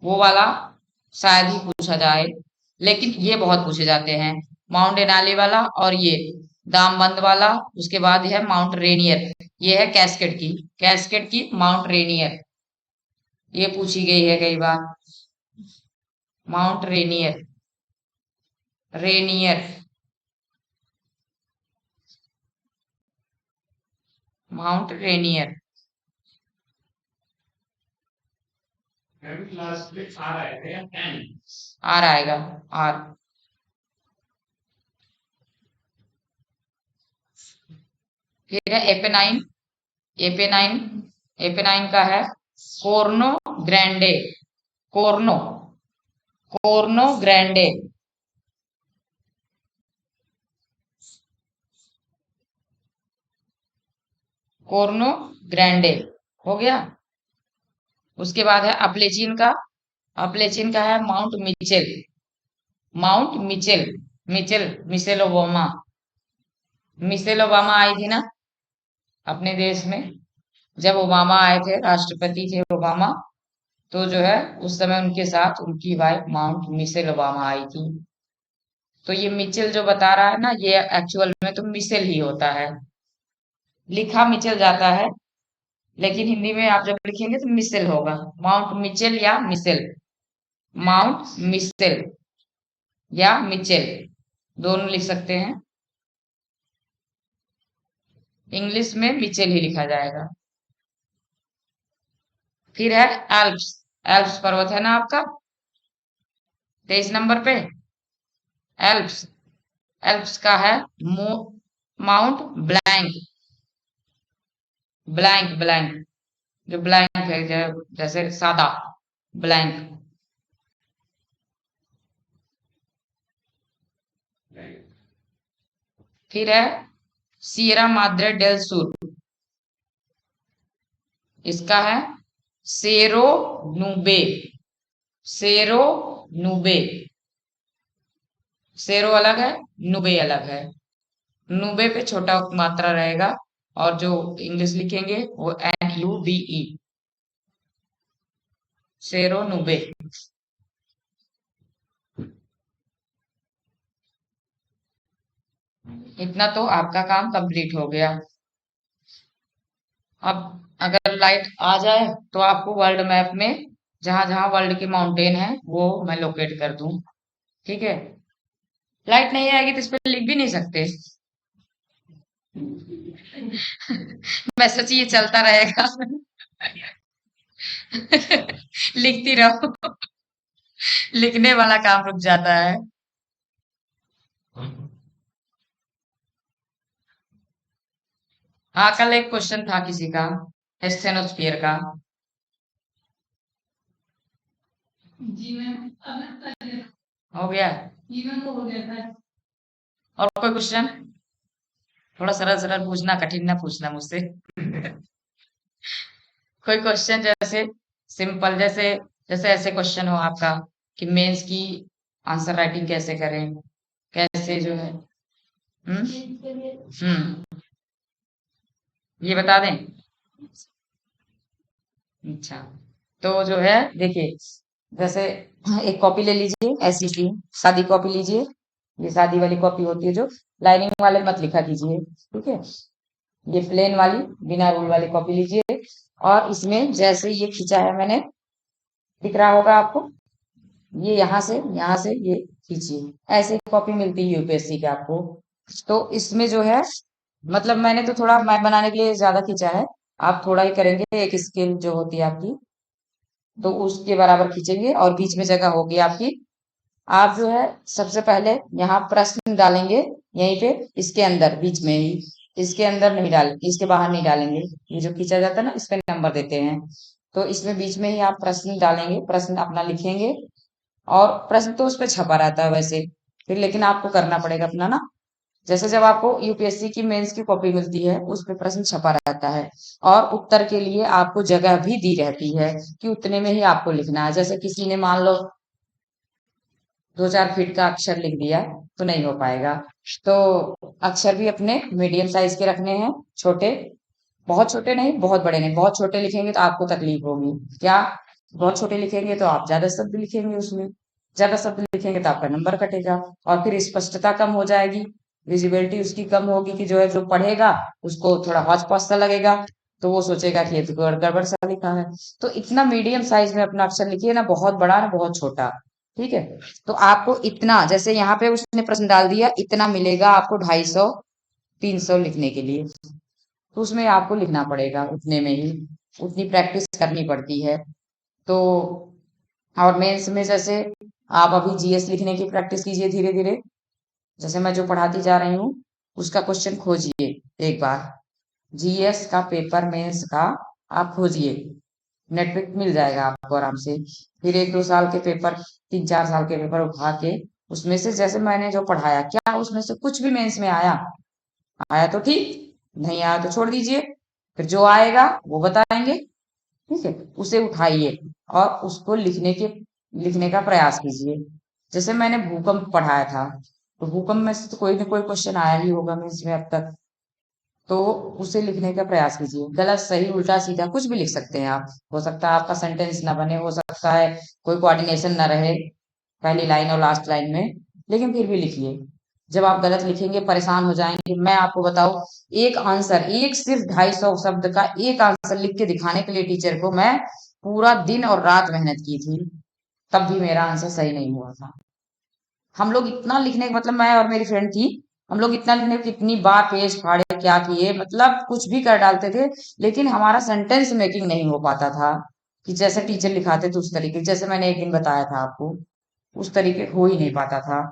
वो वाला शायद ही पूछा जाए, लेकिन ये बहुत पूछे जाते हैं। माउंट डेनाली वाला और ये दामबंद वाला, उसके बाद है माउंट रेनियर। ये है कैस्केड की, कैस्केड की माउंट रेनियर, ये पूछी गई है कई बार। Mount Rainier. Rainier. Mount Rainier. Last में आर आएगा या एन? आर आएगा। आर। फिर है एपेनाइन। एपेनाइन। एपेनाइन का है cornu Grande. Cornu. Cornu Grande. Cornu Grande हो गया। उसके बाद है अपलेचिन का। अपलेचिन का है Mount Mitchell. Mount Mitchell. Mitchell, Michelle Obama. Michelle Obama आई थी ना अपने देश में, जब ओबामा आए थे, राष्ट्रपति थे ओबामा, तो जो है उस समय उनके साथ उनकी वाइफ माउंट मिशेल ओबामा आई थी। तो ये मिचेल जो बता रहा है ना, ये एक्चुअल में तो मिशेल ही होता है, लिखा मिचेल जाता है, लेकिन हिंदी में आप जब लिखेंगे तो मिशेल होगा। माउंट मिचेल या मिशेल। माउंट मिशेल या मिचेल दोनों लिख सकते हैं। इंग्लिश में मिचेल ही लिखा जाएगा। फिर है एल्प्स। एल्प्स पर्वत है ना आपका 23 नंबर पे। एल्प्स। एल्प्स का है माउंट ब्लैंक। ब्लैंक। ब्लैंक, जो ब्लैंक है, जैसे सादा ब्लैंक। फिर है सियरा माद्रे डेल सुर। इसका है सेरो नूबे। सेरो नूबे। सेरो अलग है, नुबे अलग है। नुबे पे छोटा मात्रा रहेगा, और जो इंग्लिश लिखेंगे वो NUBE। सेरो नुबे। इतना तो आपका काम कंप्लीट हो गया। अब अगर लाइट आ जाए तो आपको वर्ल्ड मैप में जहां जहां वर्ल्ड के माउंटेन है वो मैं लोकेट कर दूं। ठीक है। लाइट नहीं आएगी तो इस पर लिख भी नहीं सकते। मैसेज ये चलता रहेगा। लिखती रहो, लिखने वाला काम रुक जाता है। हाँ, कल एक क्वेश्चन था किसी का, स्टेनोस्फियर का। जी मैम। हो गया। जी मैम को हो गया था। और कोई क्वेश्चन? थोड़ा सरल सरल पूछना, कठिन ना पूछना मुझसे। कोई क्वेश्चन जैसे सिंपल, जैसे जैसे ऐसे क्वेश्चन हो आपका कि मेंस की आंसर राइटिंग कैसे करें, कैसे जो है। हम्म। हम्म। ये बता दें? अच्छा, तो जो है देखिए, जैसे एक कॉपी ले लीजिए ऐसी सी, सादी कॉपी लीजिए। ये सादी वाली कॉपी होती है जो, लाइनिंग वाले मत लिखा कीजिए, ठीक है। ये प्लेन वाली बिना रूल वाली कॉपी लीजिए, और इसमें जैसे ये खींचा है मैंने, दिख रहा होगा आपको, ये यहाँ से ये खींचिए। ऐसे कॉपी मिलती है यूपीएससी के आपको। तो इसमें जो है, मतलब मैंने तो थोड़ा मैप बनाने के लिए ज्यादा खींचा है, आप थोड़ा ही करेंगे, एक स्केल जो होती है आपकी, तो उसके बराबर खींचेंगे, और बीच में जगह होगी आपकी। आप जो है सबसे पहले यहाँ प्रश्न डालेंगे, यहीं पे इसके अंदर बीच में ही, इसके अंदर नहीं डालेंगे, इसके बाहर नहीं डालेंगे। ये जो खींचा जाता है ना, इस पे नंबर देते हैं, तो इसमें बीच में ही आप प्रश्न डालेंगे, प्रश्न अपना लिखेंगे। और प्रश्न तो उस पे छपा रहता है वैसे, फिर लेकिन आपको करना पड़ेगा अपना ना। जैसे जब आपको यूपीएससी की मेंस की कॉपी मिलती है, उस पे प्रश्न छपा रहता है, और उत्तर के लिए आपको जगह भी दी रहती है कि उतने में ही आपको लिखना है। जैसे किसी ने मान लो 2-4 फीट का अक्षर लिख दिया, तो नहीं हो पाएगा। तो अक्षर भी अपने मीडियम साइज के रखने हैं, छोटे, बहुत छोटे नहीं, बहुत बड़े नहीं। बहुत छोटे लिखेंगे तो आपको तकलीफ होगी क्या, बहुत छोटे लिखेंगे तो आप ज्यादा शब्द लिखेंगे उसमें, ज्यादा शब्द लिखेंगे तो आपका नंबर कटेगा, और फिर स्पष्टता कम हो जाएगी, विजिबिलिटी उसकी कम होगी, कि जो है जो पढ़ेगा उसको थोड़ा हौच पौच सा लगेगा, तो वो सोचेगा कि ये तो गड़बड़ सा लिखा है। तो इतना मीडियम साइज में अपना अक्षर लिखिए, ना बहुत बड़ा ना बहुत छोटा, ठीक है। तो आपको इतना, जैसे यहाँ पे उसने प्रश्न डाल दिया, इतना मिलेगा आपको 250-300 लिखने के लिए, तो उसमें आपको लिखना पड़ेगा उतने में ही, उतनी प्रैक्टिस करनी पड़ती है। तो और मेंस में जैसे आप अभी जीएस लिखने की प्रैक्टिस कीजिए धीरे धीरे, जैसे मैं जो पढ़ाती जा रही हूँ उसका क्वेश्चन खोजिए एक बार, जीएस का पेपर मेंस का आप खोजिए, नेट पे मिल जाएगा आपको आराम से। फिर 1-2 साल के पेपर, 3-4 साल के पेपर उठा के, उसमें से जैसे मैंने जो पढ़ाया, क्या उसमें से कुछ भी मेंस में आया, आया तो ठीक, नहीं आया तो छोड़ दीजिए, फिर जो आएगा वो बताएंगे, ठीक है। उसे उठाइए और उसको लिखने का प्रयास कीजिए। जैसे मैंने भूकंप पढ़ाया था, तो भूकंप में से तो कोई ना कोई क्वेश्चन आया ही होगा मीन्स में अब तक, तो उसे लिखने का प्रयास कीजिए। गलत सही उल्टा सीधा कुछ भी लिख सकते हैं आप, हो सकता है आपका सेंटेंस ना बने, हो सकता है कोई कोऑर्डिनेशन ना रहे पहली लाइन और लास्ट लाइन में, लेकिन फिर भी लिखिए। जब आप गलत लिखेंगे परेशान हो जाएंगे। मैं आपको बताऊं, एक आंसर, एक सिर्फ 250 शब्द का एक आंसर लिख के दिखाने के लिए टीचर को मैं पूरा दिन और रात मेहनत की थी, तब भी मेरा आंसर सही नहीं हुआ था। हम लोग इतना लिखने, मतलब मैं और मेरी फ्रेंड थी, हम लोग इतना लिखने, कितनी बार पेज फाड़े, क्या किए, मतलब कुछ भी कर डालते थे, लेकिन हमारा सेंटेंस मेकिंग नहीं हो पाता था, कि जैसे टीचर लिखाते थे उस तरीके, जैसे मैंने एक दिन बताया था आपको, उस तरीके हो ही नहीं पाता था।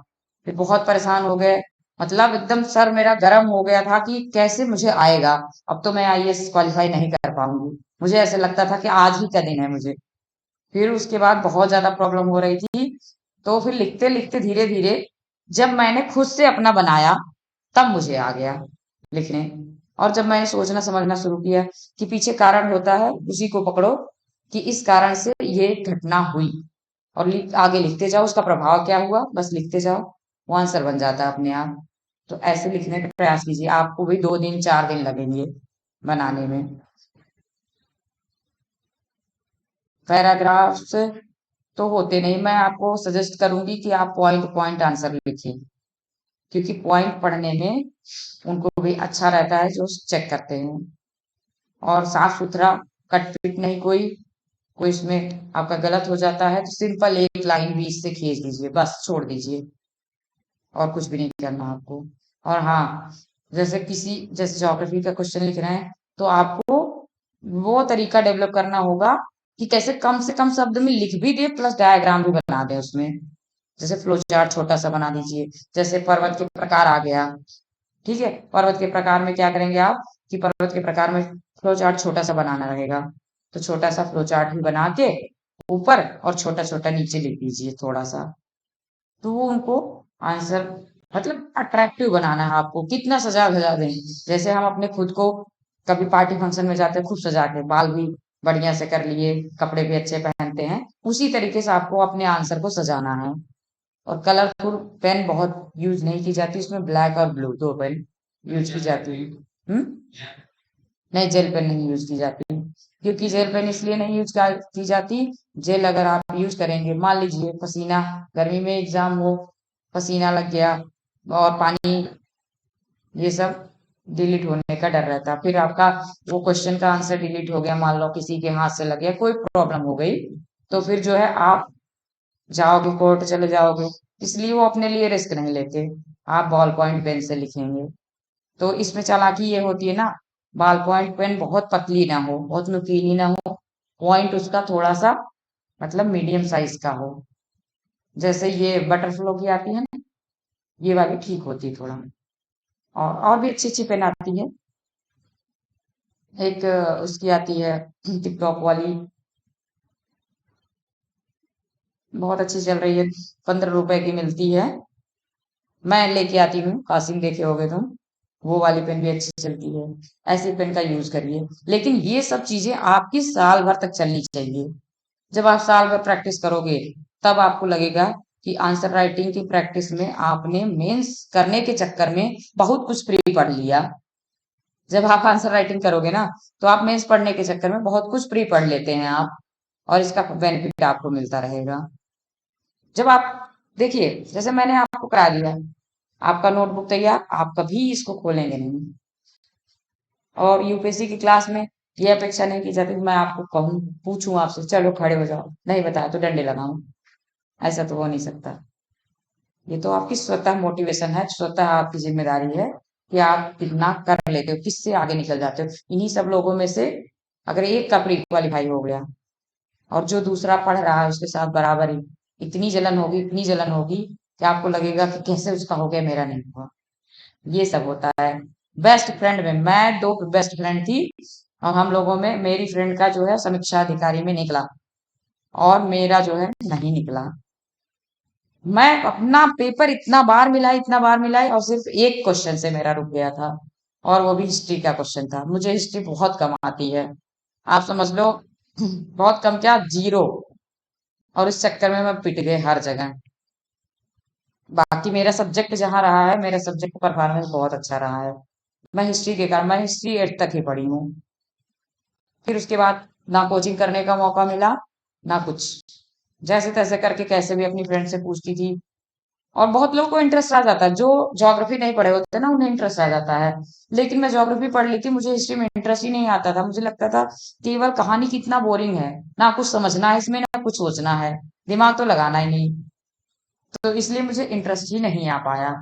फिर बहुत परेशान हो गए, मतलब एकदम सर मेरा गर्म हो गया था कि कैसे मुझे आएगा, अब तो मैं आईएएस क्वालिफाई नहीं कर पाऊंगी, मुझे ऐसे लगता था कि आज ही का दिन है मुझे। फिर उसके बाद बहुत ज्यादा प्रॉब्लम हो रही थी, तो फिर लिखते लिखते धीरे धीरे जब मैंने खुद से अपना बनाया, तब मुझे आ गया लिखने। और जब मैंने सोचना समझना शुरू किया कि पीछे कारण होता है, उसी को पकड़ो, कि इस कारण से ये घटना हुई, और आगे लिखते जाओ उसका प्रभाव क्या हुआ, बस लिखते जाओ, वो आंसर बन जाता है अपने आप। तो ऐसे लिखने का प्रयास कीजिए, आपको भी 2 दिन 4 दिन लगेंगे बनाने में। पैराग्राफ्स तो होते नहीं, मैं आपको सजेस्ट करूंगी कि आप पॉइंट पॉइंट आंसर लिखिए, क्योंकि पॉइंट पढ़ने में उनको भी अच्छा रहता है जो चेक करते हैं। और साफ सुथरा, कट पिट नहीं, कोई कोई इसमें आपका गलत हो जाता है तो सिंपल एक लाइन बीच से खींच दीजिए, बस छोड़ दीजिए, और कुछ भी नहीं करना आपको। और हाँ, जैसे ज्योग्राफी का क्वेश्चन लिख रहे हैं, तो आपको वो तरीका डेवलप करना होगा कि कैसे कम से कम शब्द में लिख भी दे, प्लस डायग्राम भी बना दे उसमें। जैसे फ्लो चार्ट छोटा सा बना दीजिए, जैसे पर्वत के प्रकार आ गया, ठीक है, पर्वत के प्रकार में क्या करेंगे आप, कि पर्वत के प्रकार में फ्लो चार्ट छोटा सा बनाना रहेगा, तो छोटा सा फ्लो चार्ट भी बना के ऊपर और छोटा छोटा नीचे लिख दीजिए थोड़ा सा, तो वो उनको आंसर, मतलब अट्रैक्टिव बनाना है आपको, कितना सजा धजा दें। जैसे हम अपने खुद को कभी पार्टी फंक्शन में जाते हैं, खूब सजा के, बाल भी बढ़िया से कर लिए, कपड़े भी अच्छे पहनते हैं, उसी तरीके से आपको अपने आंसर को सजाना है। और कलरफुल पेन बहुत यूज नहीं की जाती, उसमें ब्लैक और ब्लू 2 पेन यूज की जाती है। हम्म नहीं, जेल पेन नहीं यूज की जाती, क्योंकि जेल पेन इसलिए नहीं यूज की जाती। जेल अगर आप यूज करेंगे, मान लीजिए पसीना, गर्मी में एग्जाम हो, पसीना लग गया और पानी, ये सब डिलीट होने का डर रहता है, फिर आपका वो क्वेश्चन का आंसर डिलीट हो गया, मान लो किसी के हाथ से लग गया, कोई प्रॉब्लम हो गई, तो फिर जो है आप जाओगे, कोर्ट चले जाओगे। इसलिए वो अपने लिए रिस्क नहीं लेते, आप बॉल पॉइंट पेन से लिखेंगे। तो इसमें चालाकी ये होती है ना, बॉल पॉइंट पेन बहुत पतली ना हो, बहुत नुकीली ना हो, पॉइंट उसका थोड़ा सा मतलब मीडियम साइज का हो, जैसे ये बटरफ्लो की आती है ना, ये वाली ठीक होती है थोड़ा। और भी अच्छी अच्छी पेन आती है, एक उसकी आती है टिप टॉप वाली, बहुत अच्छी चल रही है, 15 रुपए की मिलती है, मैं लेके आती हूँ, कासिम देखे होगे तुम, वो वाली पेन भी अच्छी चलती है। ऐसी पेन का यूज करिए, लेकिन ये सब चीजें आपकी साल भर तक चलनी चाहिए। जब आप साल भर प्रैक्टिस करोगे, तब आपको लगेगा कि आंसर राइटिंग की प्रैक्टिस में आपने मेंस करने के चक्कर में बहुत कुछ प्री पढ़ लिया। जब आप आंसर राइटिंग करोगे ना, तो आप मेंस पढ़ने के चक्कर में बहुत कुछ प्री पढ़ लेते हैं आप, और इसका बेनिफिट आपको मिलता रहेगा। जब आप देखिए, जैसे मैंने आपको करा दिया, आपका नोटबुक तैयार, आप कभी इसको खोलेंगे नहीं। और यूपीएससी की क्लास में ये अपेक्षा नहीं की जाती कि मैं आपको कहूँ, पूछूं आपसे चलो खड़े हो जाओ, नहीं बताया तो डंडे लगाऊं, ऐसा तो हो नहीं सकता। ये तो आपकी स्वतः मोटिवेशन है, स्वतः आपकी जिम्मेदारी है कि आप कितना कर लेते हो, किससे आगे निकल जाते हो। इन्हीं सब लोगों में से अगर एक का प्री क्वालिफाई हो गया और जो दूसरा पढ़ रहा है उसके साथ बराबर ही, इतनी जलन होगी, इतनी जलन होगी कि आपको लगेगा कि कैसे उसका हो गया, मेरा नहीं हुआ। ये सब होता है। बेस्ट फ्रेंड में मैं दो बेस्ट फ्रेंड थी, और हम लोगों में मेरी फ्रेंड का जो है समीक्षा अधिकारी में निकला, और मेरा जो है नहीं निकला। मैं अपना पेपर इतना बार मिलाई, और सिर्फ एक क्वेश्चन से मेरा रुक गया था, और वो भी हिस्ट्री का क्वेश्चन था। मुझे हिस्ट्री बहुत कम आती है, आप समझ लो बहुत कम क्या, जीरो। और इस चक्कर में मैं पिट गई हर जगह। बाकी मेरा सब्जेक्ट जहाँ रहा है, मेरा सब्जेक्ट परफॉर्मेंस बहुत अच्छा रहा है। मैं हिस्ट्री के कारण, मैं हिस्ट्री 8 तक ही पढ़ी हूँ, फिर उसके बाद ना कोचिंग करने का मौका मिला, ना कुछ। जैसे तैसे करके कैसे भी अपनी फ्रेंड से पूछती थी। और बहुत लोगों को इंटरेस्ट आ जाता है, जो ज्योग्राफी नहीं पढ़े होते ना, उन्हें इंटरेस्ट आ जाता है। लेकिन मैं ज्योग्राफी पढ़ ली थी, मुझे हिस्ट्री में इंटरेस्ट ही नहीं आता था। मुझे लगता था केवल कहानी कितना बोरिंग है, ना कुछ समझना है इसमें, ना कुछ सोचना है, दिमाग तो लगाना ही नहीं। तो इसलिए मुझे इंटरेस्ट ही नहीं आ पाया।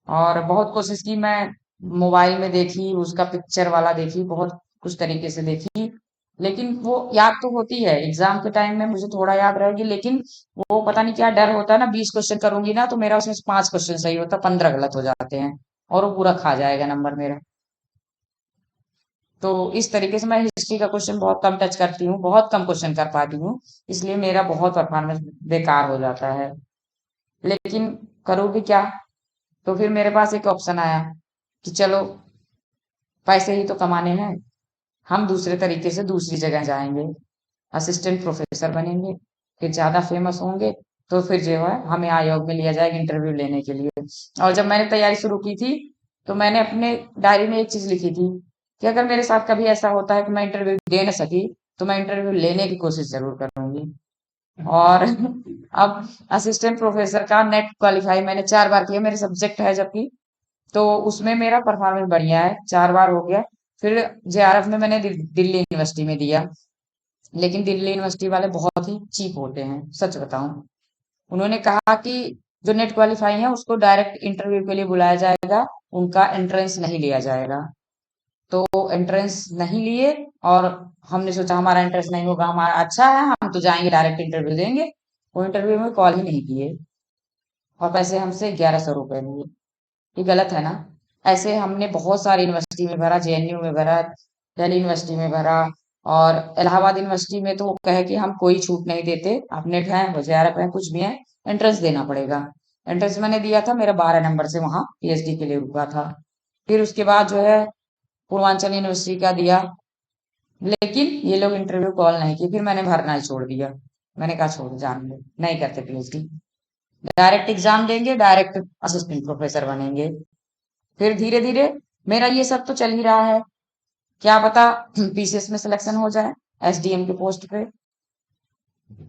और बहुत कोशिश की मैं, मोबाइल में देखी, उसका पिक्चर वाला देखी, बहुत कुछ तरीके से देखी, लेकिन वो याद तो होती है, एग्जाम के टाइम में मुझे थोड़ा याद रहेगी, लेकिन वो पता नहीं क्या डर होता है ना, 20 क्वेश्चन करूंगी ना तो मेरा उसमें से 5 क्वेश्चन सही होता, 15 गलत हो जाते हैं, और वो पूरा खा जाएगा नंबर मेरा। तो इस तरीके से मैं हिस्ट्री का क्वेश्चन बहुत कम टच करती हूँ, बहुत कम क्वेश्चन कर पाती हूँ, इसलिए मेरा बहुत परफॉर्मेंस बेकार हो जाता है। लेकिन करूँगी क्या? तो फिर मेरे पास एक ऑप्शन आया कि चलो, पैसे ही तो कमाने हैं, हम दूसरे तरीके से दूसरी जगह जाएंगे, असिस्टेंट प्रोफेसर बनेंगे, फिर ज्यादा फेमस होंगे, तो फिर जो है हमें आयोग में लिया जाएगा इंटरव्यू लेने के लिए। और जब मैंने तैयारी शुरू की थी, तो मैंने अपने डायरी में एक चीज लिखी थी कि अगर मेरे साथ कभी ऐसा होता है कि मैं इंटरव्यू दे न सकी, तो मैं इंटरव्यू लेने की कोशिश जरूर करूंगी। और अब असिस्टेंट प्रोफेसर का नेट क्वालिफाई मैंने 4 बार किया, मेरे सब्जेक्ट है जबकि, तो उसमें मेरा परफॉर्मेंस बढ़िया है, 4 बार हो गया। फिर जेआरएफ में मैंने दिल्ली यूनिवर्सिटी में दिया, लेकिन दिल्ली यूनिवर्सिटी वाले बहुत ही चीप होते हैं, सच बताऊं। उन्होंने कहा कि जो नेट क्वालिफाई है उसको डायरेक्ट इंटरव्यू के लिए बुलाया जाएगा, उनका एंट्रेंस नहीं लिया जाएगा। तो एंट्रेंस नहीं लिए, और हमने सोचा हमारा एंट्रेंस नहीं होगा, हमारा अच्छा है, हम तो जाएंगे डायरेक्ट इंटरव्यू देंगे। वो इंटरव्यू में कॉल ही नहीं किए, और पैसे हमसे 1100 रुपए लिए। ये गलत है ना? ऐसे हमने बहुत सारी यूनिवर्सिटी में भरा, जेएनयू में भरा, दिल्ली यूनिवर्सिटी में भरा, और इलाहाबाद यूनिवर्सिटी में तो वो कहे कि हम कोई छूट नहीं देते, आप नेट है, जेआरएफ है, कुछ भी है, एंट्रेंस देना पड़ेगा। एंट्रेंस मैंने दिया था, मेरा 12 नंबर से वहां पीएचडी के लिए रुका था। फिर उसके बाद जो है पूर्वांचल यूनिवर्सिटी का दिया, लेकिन ये लोग इंटरव्यू कॉल नहीं किए, फिर मैंने भरना ही छोड़ दिया। मैंने कहा छोड़, जान दे, नहीं करते पीएचडी, डायरेक्ट एग्जाम देंगे, डायरेक्ट असिस्टेंट प्रोफेसर बनेंगे। फिर धीरे धीरे मेरा ये सब तो चल ही रहा है, क्या पता पीसीएस में सिलेक्शन हो जाए, एसडीएम के पोस्ट पे।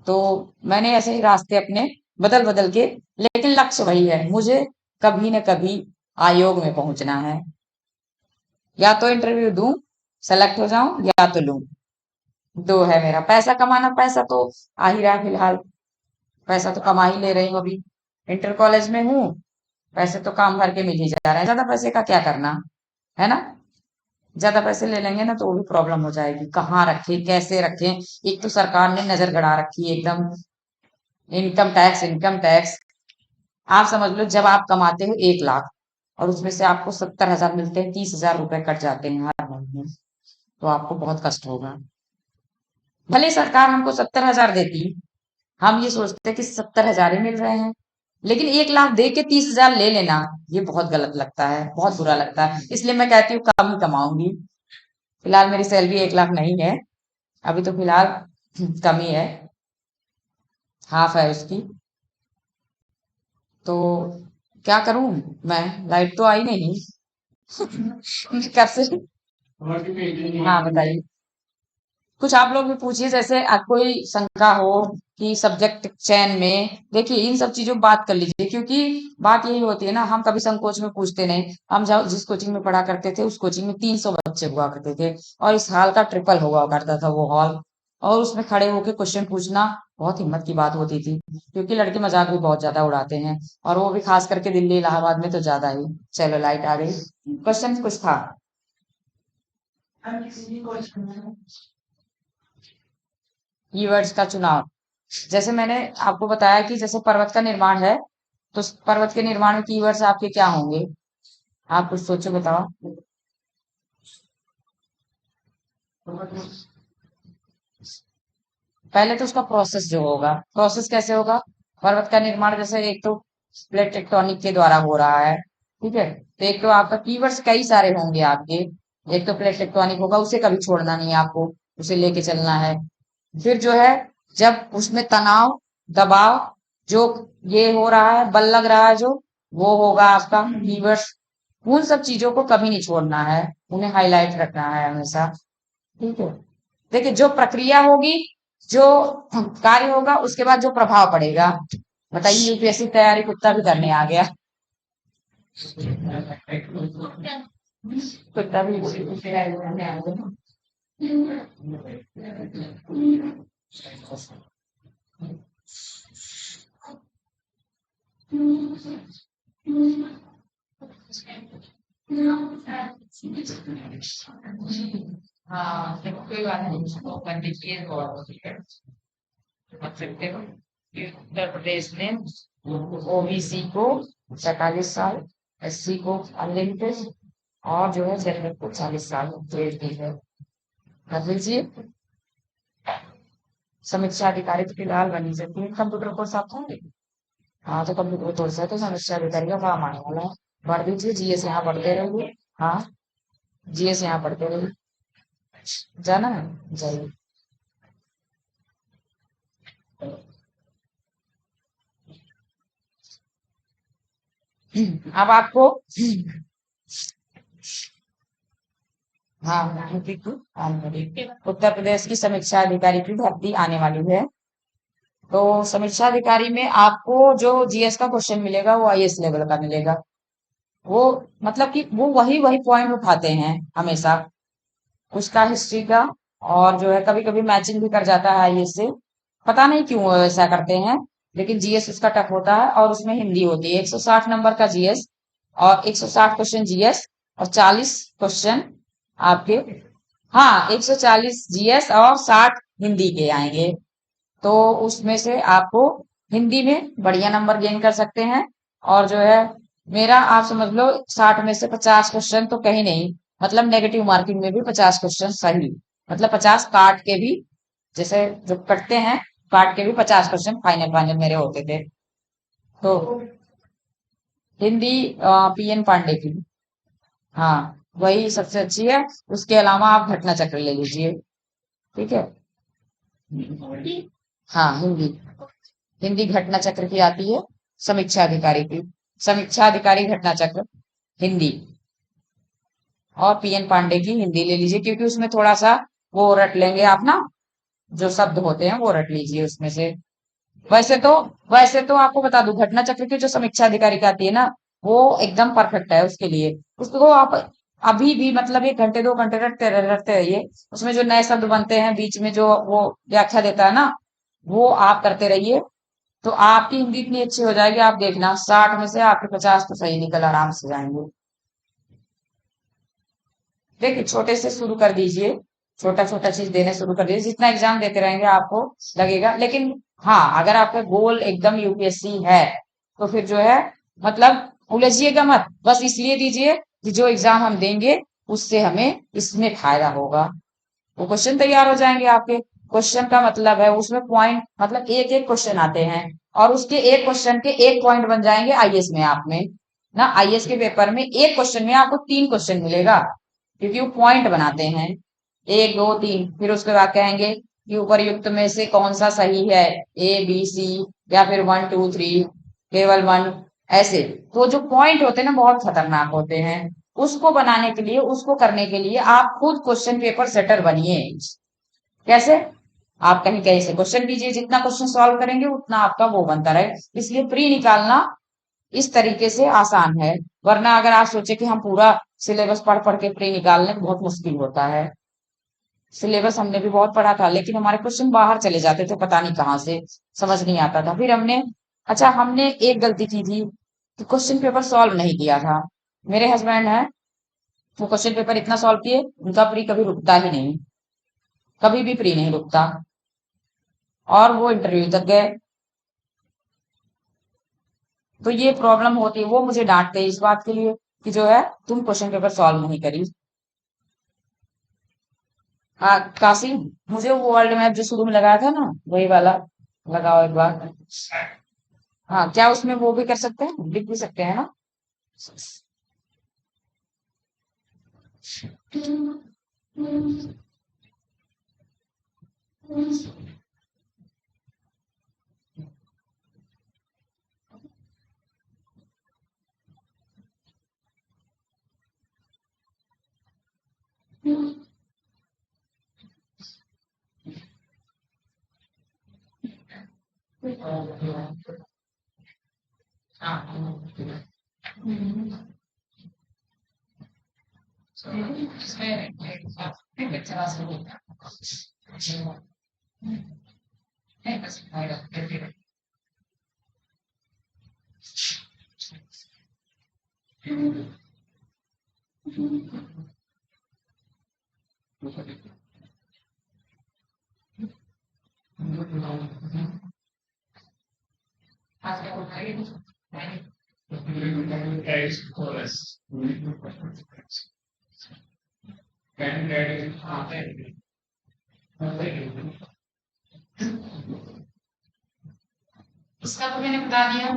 तो मैंने ऐसे ही रास्ते अपने बदल बदल के, लेकिन लक्ष्य वही है, मुझे कभी न कभी आयोग में पहुंचना है। या तो इंटरव्यू दूं, सेलेक्ट हो जाऊं, या तो लूं। दो है मेरा। पैसा कमाना, पैसा तो आ ही रहा है फिलहाल, पैसा तो कमा ही ले रही हूँ अभी। इंटर कॉलेज में हूँ, पैसे तो काम भर के मिल ही जा रहे हैं। ज्यादा पैसे का क्या करना, है ना। ज्यादा पैसे ले लेंगे ना तो वो भी प्रॉब्लम हो जाएगी, कहाँ रखे, कैसे रखें। एक तो सरकार ने नजर गड़ा रखी है एकदम, इनकम टैक्स, इनकम टैक्स। आप समझ लो, जब आप कमाते हो 1 लाख और उसमें से आपको 70,000 मिलते हैं, 30,000 रुपए कट जाते हैं हर महीने, तो आपको बहुत कष्ट होगा। भले सरकार हमको 70,000 देती, हम ये सोचते हैं कि 70,000 ही मिल रहे हैं, लेकिन 1 लाख दे के 30,000 ले लेना, ये बहुत गलत लगता है, बहुत बुरा लगता है। इसलिए मैं कहती हूँ कम ही कमाऊंगी। फिलहाल मेरी सैलरी 1 लाख नहीं है, अभी तो फिलहाल कम ही है, हाफ है उसकी। तो क्या करूं मैं, लाइट तो आई नहीं। कब से। हाँ बताइए, कुछ आप लोग भी पूछिए, जैसे कोई शंका हो कि सब्जेक्ट चयन में, देखिए इन सब चीजों पर बात कर लीजिए, क्योंकि बात यही होती है ना, हम कभी संकोच में पूछते नहीं। हम जब जिस कोचिंग में पढ़ा करते थे, उस कोचिंग में 300 बच्चे हुआ करते थे, और इस हाल का ट्रिपल हुआ करता था वो हॉल। और उसमें खड़े होके क्वेश्चन पूछना बहुत हिम्मत की बात होती थी, क्योंकि लड़के मजाक भी बहुत ज्यादा उड़ाते हैं, और वो भी खास करके दिल्ली इलाहाबाद में तो ज्यादा ही। चलो लाइट आ गई, क्वेश्चन कुछ था। कीवर्ड्स का चुनाव, जैसे मैंने आपको बताया कि जैसे पर्वत का निर्माण है, तो पर्वत के निर्माण में कीवर्ड्स आपके क्या होंगे, आप कुछ सोचो बताओ। पहले तो उसका प्रोसेस जो होगा, प्रोसेस कैसे होगा। पर्वत का निर्माण जैसे एक तो प्लेट टेक्टोनिक के द्वारा हो रहा है, ठीक है। तो एक तो आपका कीवर्ड्स कई सारे होंगे आपके। एक तो प्लेट टेक्टोनिक होगा, उसे कभी छोड़ना नहीं है आपको, उसे लेके चलना है। फिर जो है, जब उसमें तनाव, दबाव, जो ये हो रहा है, बल लग रहा है जो, वो होगा आपका कीवर्ड्स। उन सब चीजों को कभी नहीं छोड़ना है, उन्हें हाईलाइट रखना है हमेशा, ठीक है। देखिए जो प्रक्रिया होगी, जो कार्य होगा, उसके बाद जो प्रभाव पड़ेगा। बताइए, यूपीएससी तैयारी कुत्ता भी करने आ गया। कुत्ता भी यूपीएससी तैयारी करने आ गया। हाँ देखो, कोई बात नहीं, उसको अपन देखिए और समझ सकते हो कि उत्तर प्रदेश में ओबीसी को 47 साल, एससी को अनलिमिटेड, और जो है जनरल को 40 साल जेल दी है। कर लीजिए। समीक्षा अधिकारी तो फिलहाल बनी सकती है। कंप्यूटर कोर्स आप होंगे, हाँ तो कंप्यूटर कोर्स है तो समीक्षा अधिकारी का काम आने वाला है। पढ़ दीजिए, जीएस यहाँ पढ़ते रहोगे। हाँ, जीएस यहाँ पढ़ते रहोगे। जाना है, जाइए। अब आपको, हाँ उत्तर प्रदेश की समीक्षा अधिकारी की भर्ती आने वाली है। तो समीक्षा अधिकारी में आपको जो जीएस का क्वेश्चन मिलेगा, वो आईएएस लेवल का मिलेगा। वो मतलब कि वो वही वही पॉइंट उठाते हैं हमेशा, उसका हिस्ट्री का। और जो है कभी कभी मैचिंग भी कर जाता है आईएएस से, पता नहीं क्यों वो ऐसा करते हैं। लेकिन जीएस उसका टफ होता है, और उसमें हिंदी होती है, 160 नंबर का जीएस, और 160 क्वेश्चन जीएस, और 40 क्वेश्चन आपके, हाँ 140 जीएस और 60 हिंदी के आएंगे। तो उसमें से आपको हिंदी में बढ़िया नंबर गेन कर सकते हैं। और जो है, मेरा आप समझ लो 60 में से 50 क्वेश्चन तो कहीं नहीं, मतलब नेगेटिव मार्किंग में भी 50 क्वेश्चन सही, मतलब 50 काट के भी, जैसे जो कटते हैं, काट के भी 50 क्वेश्चन फाइनल फाइनल मेरे होते थे। तो हिंदी पीएन पांडे की, हाँ वही सबसे अच्छी है। उसके अलावा आप घटना चक्र ले लीजिए, ठीक है। हाँ हिंदी, हिंदी घटना चक्र की आती है, समीक्षा अधिकारी की, समीक्षा अधिकारी घटना चक्र हिंदी। और पीएन पांडे की हिंदी ले लीजिए, क्योंकि उसमें थोड़ा सा वो रट लेंगे आप ना, जो शब्द होते हैं वो रट लीजिए उसमें से। वैसे तो वैसे तो आपको बता दूं, घटना चक्र की जो समीक्षा अधिकारी का आती है ना, वो एकदम परफेक्ट है उसके लिए। उसको आप अभी भी मतलब 1 घंटे 2 घंटे रटते रहिए। उसमें जो नए शब्द बनते हैं बीच में, जो वो व्याख्या देता है ना, वो आप करते रहिए। तो आपकी हिंदी इतनी अच्छी हो जाएगी, आप देखना 60 में से आपके 50 तो सही निकल आराम से जाएंगे। देखिए, छोटे से शुरू कर दीजिए, छोटा छोटा चीज देने शुरू कर दीजिए, जितना एग्जाम देते रहेंगे आपको लगेगा। लेकिन हाँ, अगर आपका गोल एकदम यूपीएससी है, तो फिर जो है मतलब उलझिएगा मत, बस इसलिए दीजिए कि जो एग्जाम हम देंगे उससे हमें इसमें फायदा होगा। वो क्वेश्चन तैयार हो जाएंगे आपके। क्वेश्चन का मतलब है उसमें पॉइंट, मतलब एक एक क्वेश्चन आते हैं, और उसके एक क्वेश्चन के एक पॉइंट बन जाएंगे आईएएस में। आप में ना, आईएएस के पेपर में एक क्वेश्चन में आपको 3 क्वेश्चन मिलेगा, क्योंकि वो पॉइंट बनाते हैं, 1 2 3। फिर उसके बाद कहेंगे कि उपरयुक्त में से कौन सा सही है, ABC, या फिर 1 2 3, केवल 1, ऐसे। तो जो पॉइंट होते हैं ना, बहुत खतरनाक होते हैं। उसको बनाने के लिए, उसको करने के लिए आप खुद क्वेश्चन पेपर सेटर बनिए। कैसे? आप कहीं कहीं से क्वेश्चन कीजिए, जितना क्वेश्चन सॉल्व करेंगे उतना आपका वो बनता रहे। इसलिए प्री निकालना इस तरीके से आसान है। वरना अगर आप सोचे कि हम पूरा सिलेबस पढ़ पढ़ के प्री निकाल लें, बहुत मुश्किल होता है। सिलेबस हमने भी बहुत पढ़ा था, लेकिन हमारे क्वेश्चन बाहर चले जाते थे, पता नहीं कहाँ से, समझ नहीं आता था। फिर हमने एक गलती की थी कि क्वेश्चन पेपर सॉल्व नहीं किया था। मेरे हस्बैंड है, वो क्वेश्चन पेपर इतना सॉल्व किए, उनका प्री कभी रुकता ही नहीं, कभी भी प्री नहीं रुकता, और वो इंटरव्यू तक गए। तो ये प्रॉब्लम होती है, वो मुझे डांटते हैं इस बात के लिए कि जो है तुम क्वेश्चन पेपर सॉल्व नहीं करी। हाँ कासिम, मुझे वो वर्ल्ड मैप जो शुरू में लगाया था ना, वही वाला लगाओ एक बार। हाँ, क्या उसमें वो भी कर सकते हैं, लिख भी सकते हैं ना? इसका तो मैंने बता दिया।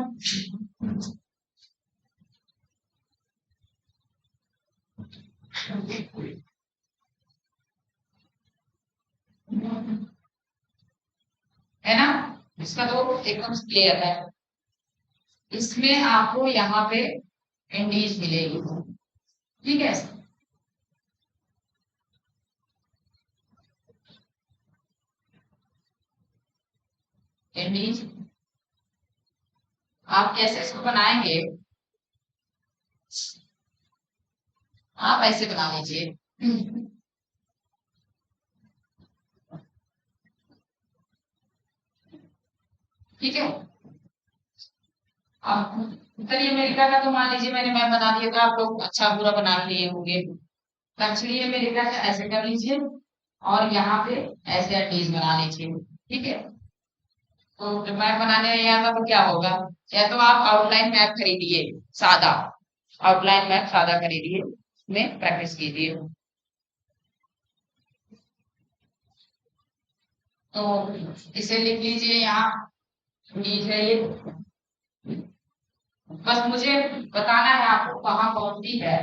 है ना? इसका तो एकदम क्लियर है। इसमें आपको यहाँ पे इंडीज मिलेगी, ठीक है? इंडीज आप कैसे इसको बनाएंगे, आप ऐसे बना लीजिए। ठीक है। अब उत्तरी अमेरिका का तो मान लीजिए मैंने मैप बना दिया, तो आप लोग अच्छा पूरा बना लिए होंगे। दक्षिणी अमेरिका का ऐसे कर लीजिए, और यहाँ पे ऐसे एटलीस्ट बना लीजिए, ठीक है? तो जब मैप बनाने नहीं आता तो क्या होगा? या तो आप आउटलाइन मैप खरीदिए, सादा आउटलाइन मैप सादा खरीदिए, में प्रैक्टिस कीजिए। तो इसे लिख लीजिए यहाँ, नीच है ये। बस मुझे बताना है आपको कहाँ कौन सी है।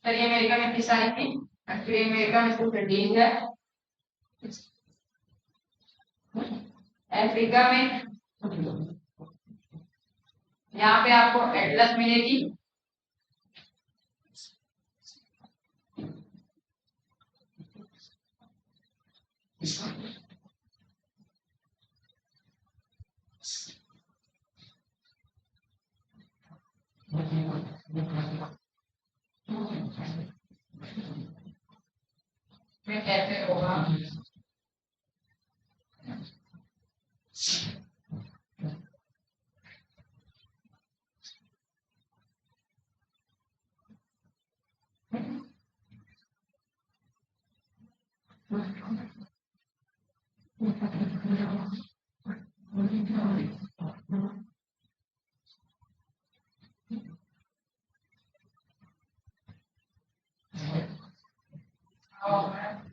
उत्तरी अमेरिका में किस आई थी? उत्तरी अमेरिका में सिर्फ इंडीज है। अफ्रीका में यहाँ पे आपको एटलस मिलेगी, फिर कैसे होगा,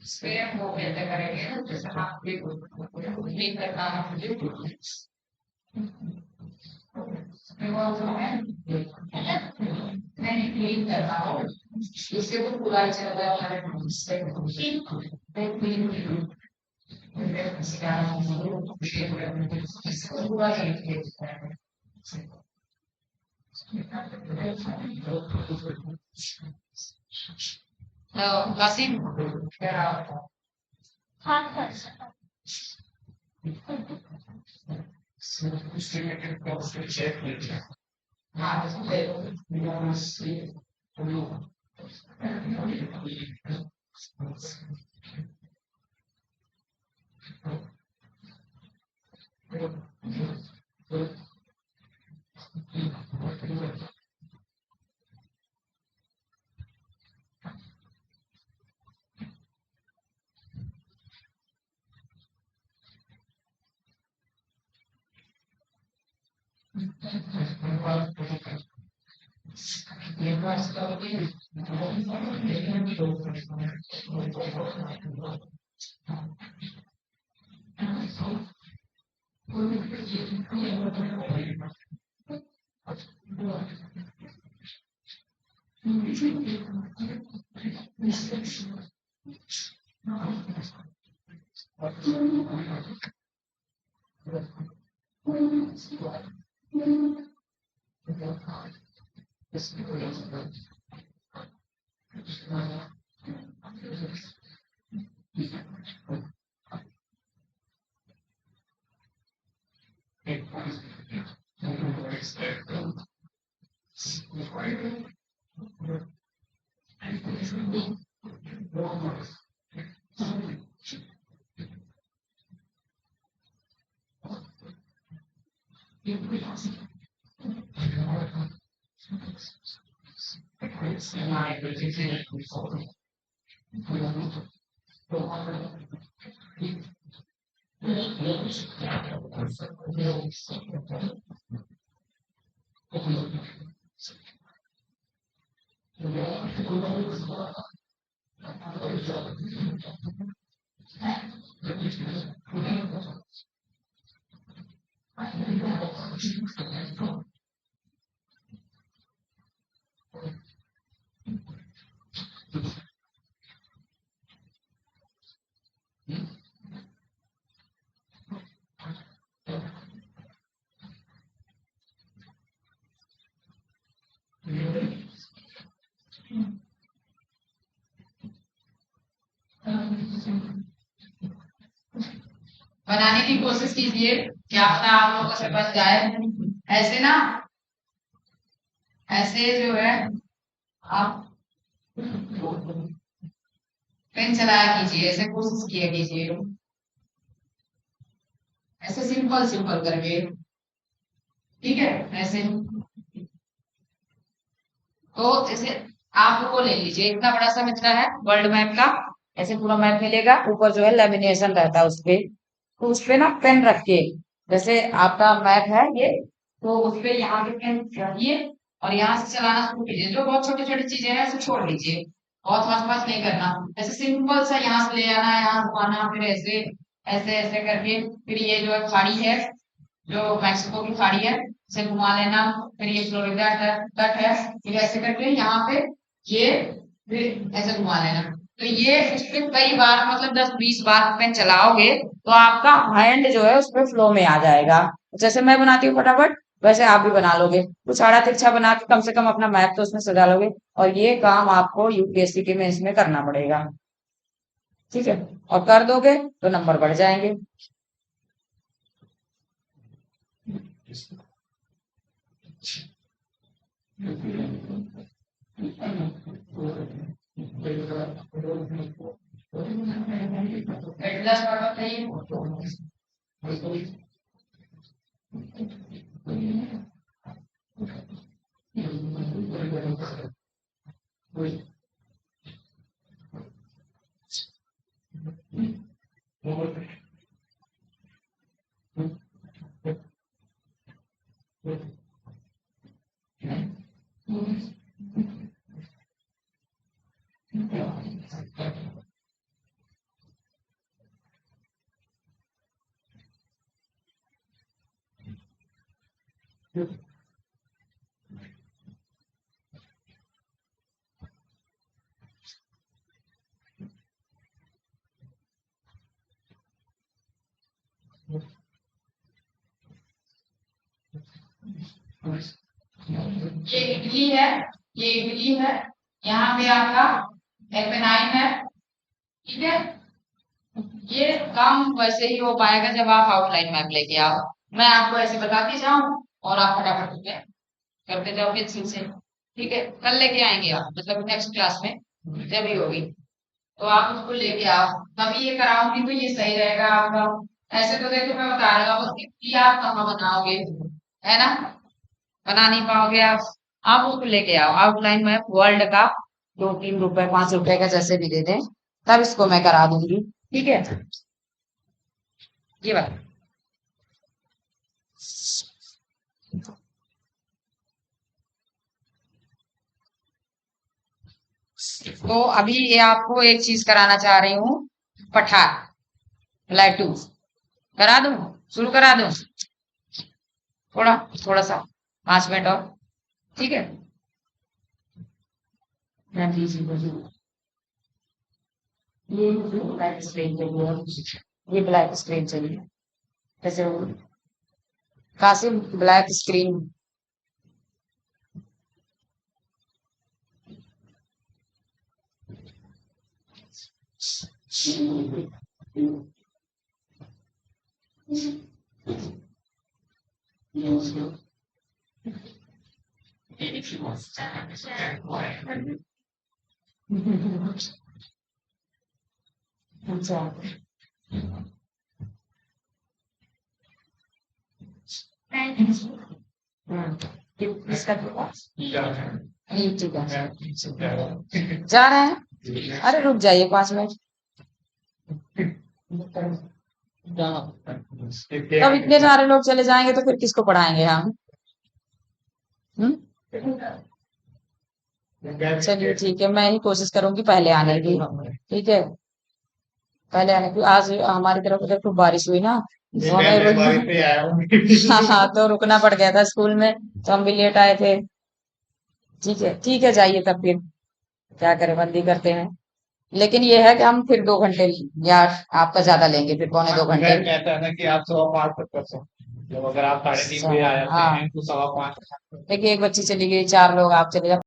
स्पेयर वो कैसे करेंगे, जैसे आप क्लीन करना है मुझे, नहीं क्लीन करना हो उसके ऊपर पूरा चल रहा है पूरा Kasim, बनाने की कोशिश कीजिए, क्या पता आप लोगों से बन जाए। ऐसे ना, ऐसे जो है आप पेन चलाया कीजिए, ऐसे कोशिश किया कीजिए, ऐसे सिंपल सिंपल करके, ठीक है। ऐसे तो जैसे आप वो ले लीजिए, इतना बड़ा सा मिलता है वर्ल्ड मैप का, ऐसे पूरा मैप मिलेगा, ऊपर जो है लेमिनेशन रहता है उसपे, तो उसपे ना पेन रखिए, जैसे आपका मैप है ये, तो उसपे यहाँ पे पेन रखिए और यहाँ से चलाना शुरू कीजिए। जो बहुत छोटी छोटी चीजें हैं उसे छोड़ दीजिए, बहुत मच मच नहीं करना, ऐसे सिंपल सा यहाँ से ले आना, यहाँ घुमाना, फिर ऐसे ऐसे ऐसे करके, फिर ये जो है खाड़ी है, जो मैक्सिको की खाड़ी है, इसे घुमा लेना, फिर ये फ्लोरिडा तट है, फिर ऐसे करके यहाँ पे ये फिर ऐसे घुमा लेना। तो ये उसपे कई बार मतलब 10-20 बार पेन चलाओगे तो आपका हैंड जो है उसपे फ्लो में आ जाएगा। जैसे मैं बनाती हूँ फटाफट, वैसे आप भी बना लोगे, कुछ आड़ा तिरछा बना के कम से कम अपना मैप तो उसमें सजा लोगे। और ये काम आपको यूपीएससी के में इसमें करना पड़ेगा, ठीक है, और कर दोगे तो नंबर बढ़ जाएंगे। ये इडली है, ये इडली है, यहाँ पे आपका एपेनाइन है, ठीक है। ये काम वैसे ही हो पाएगा जब आप आउटलाइन मैप लेके आओ। मैं आपको ऐसे बताती जाऊं और आप फटाफट उसमें करते जाओ पेंसिल से, ठीक है। कल लेके आएंगे आप, मतलब नेक्स्ट क्लास में जब भी होगी तो आप उसको लेके आओ, तभी ये कराऊंगी तो ये सही रहेगा आपका। ऐसे तो देखो मैं बता रहा हूँ, ये आप कहाँ बनाओगे, है ना, बना नहीं पाओगे आप उसको लेके आओ आउटलाइन मैप वर्ल्ड का, 2-3 रुपए 5 रुपए का जैसे भी दे दें, तब इसको मैं करा दूंगी, ठीक है। ये बात तो अभी ये आपको एक चीज कराना चाह रही हूँ, पठार प्लेटू करा दूं, शुरू करा दूं, थोड़ा थोड़ा सा 5 मिनट और, ठीक है। ये ब्लैक स्क्रीन चाहिए, ये ब्लैक स्क्रीन चाहिए, जैसे कासिम ब्लैक स्क्रीन, अच्छा इसका ठीक है, जा रहे हैं, अरे रुक जाइए 5 मिनट। तब इतने सारे लोग चले जाएंगे तो फिर किसको पढ़ाएंगे हम? चलिए ठीक है, मैं ही कोशिश करूंगी पहले आने की, ठीक है, पहले आने की। आज हमारी तरफ उधर खूब बारिश हुई ना, तो हमें हाँ तो रुकना पड़ गया था स्कूल में, तो हम भी लेट आए थे। ठीक है जाइए तब फिर, क्या करें, बंदी करते हैं। लेकिन ये है कि हम फिर 2 घंटे या आपका ज्यादा लेंगे, फिर 2.25 घंटे। कहता है ना कि आप 5:15 तक कर सकते हो, अगर आप 3:30 बजे आ जाते हाँ हैं तो 5:15 देखिए, एक बच्ची चली गई, 4 लोग आप चले जाओ।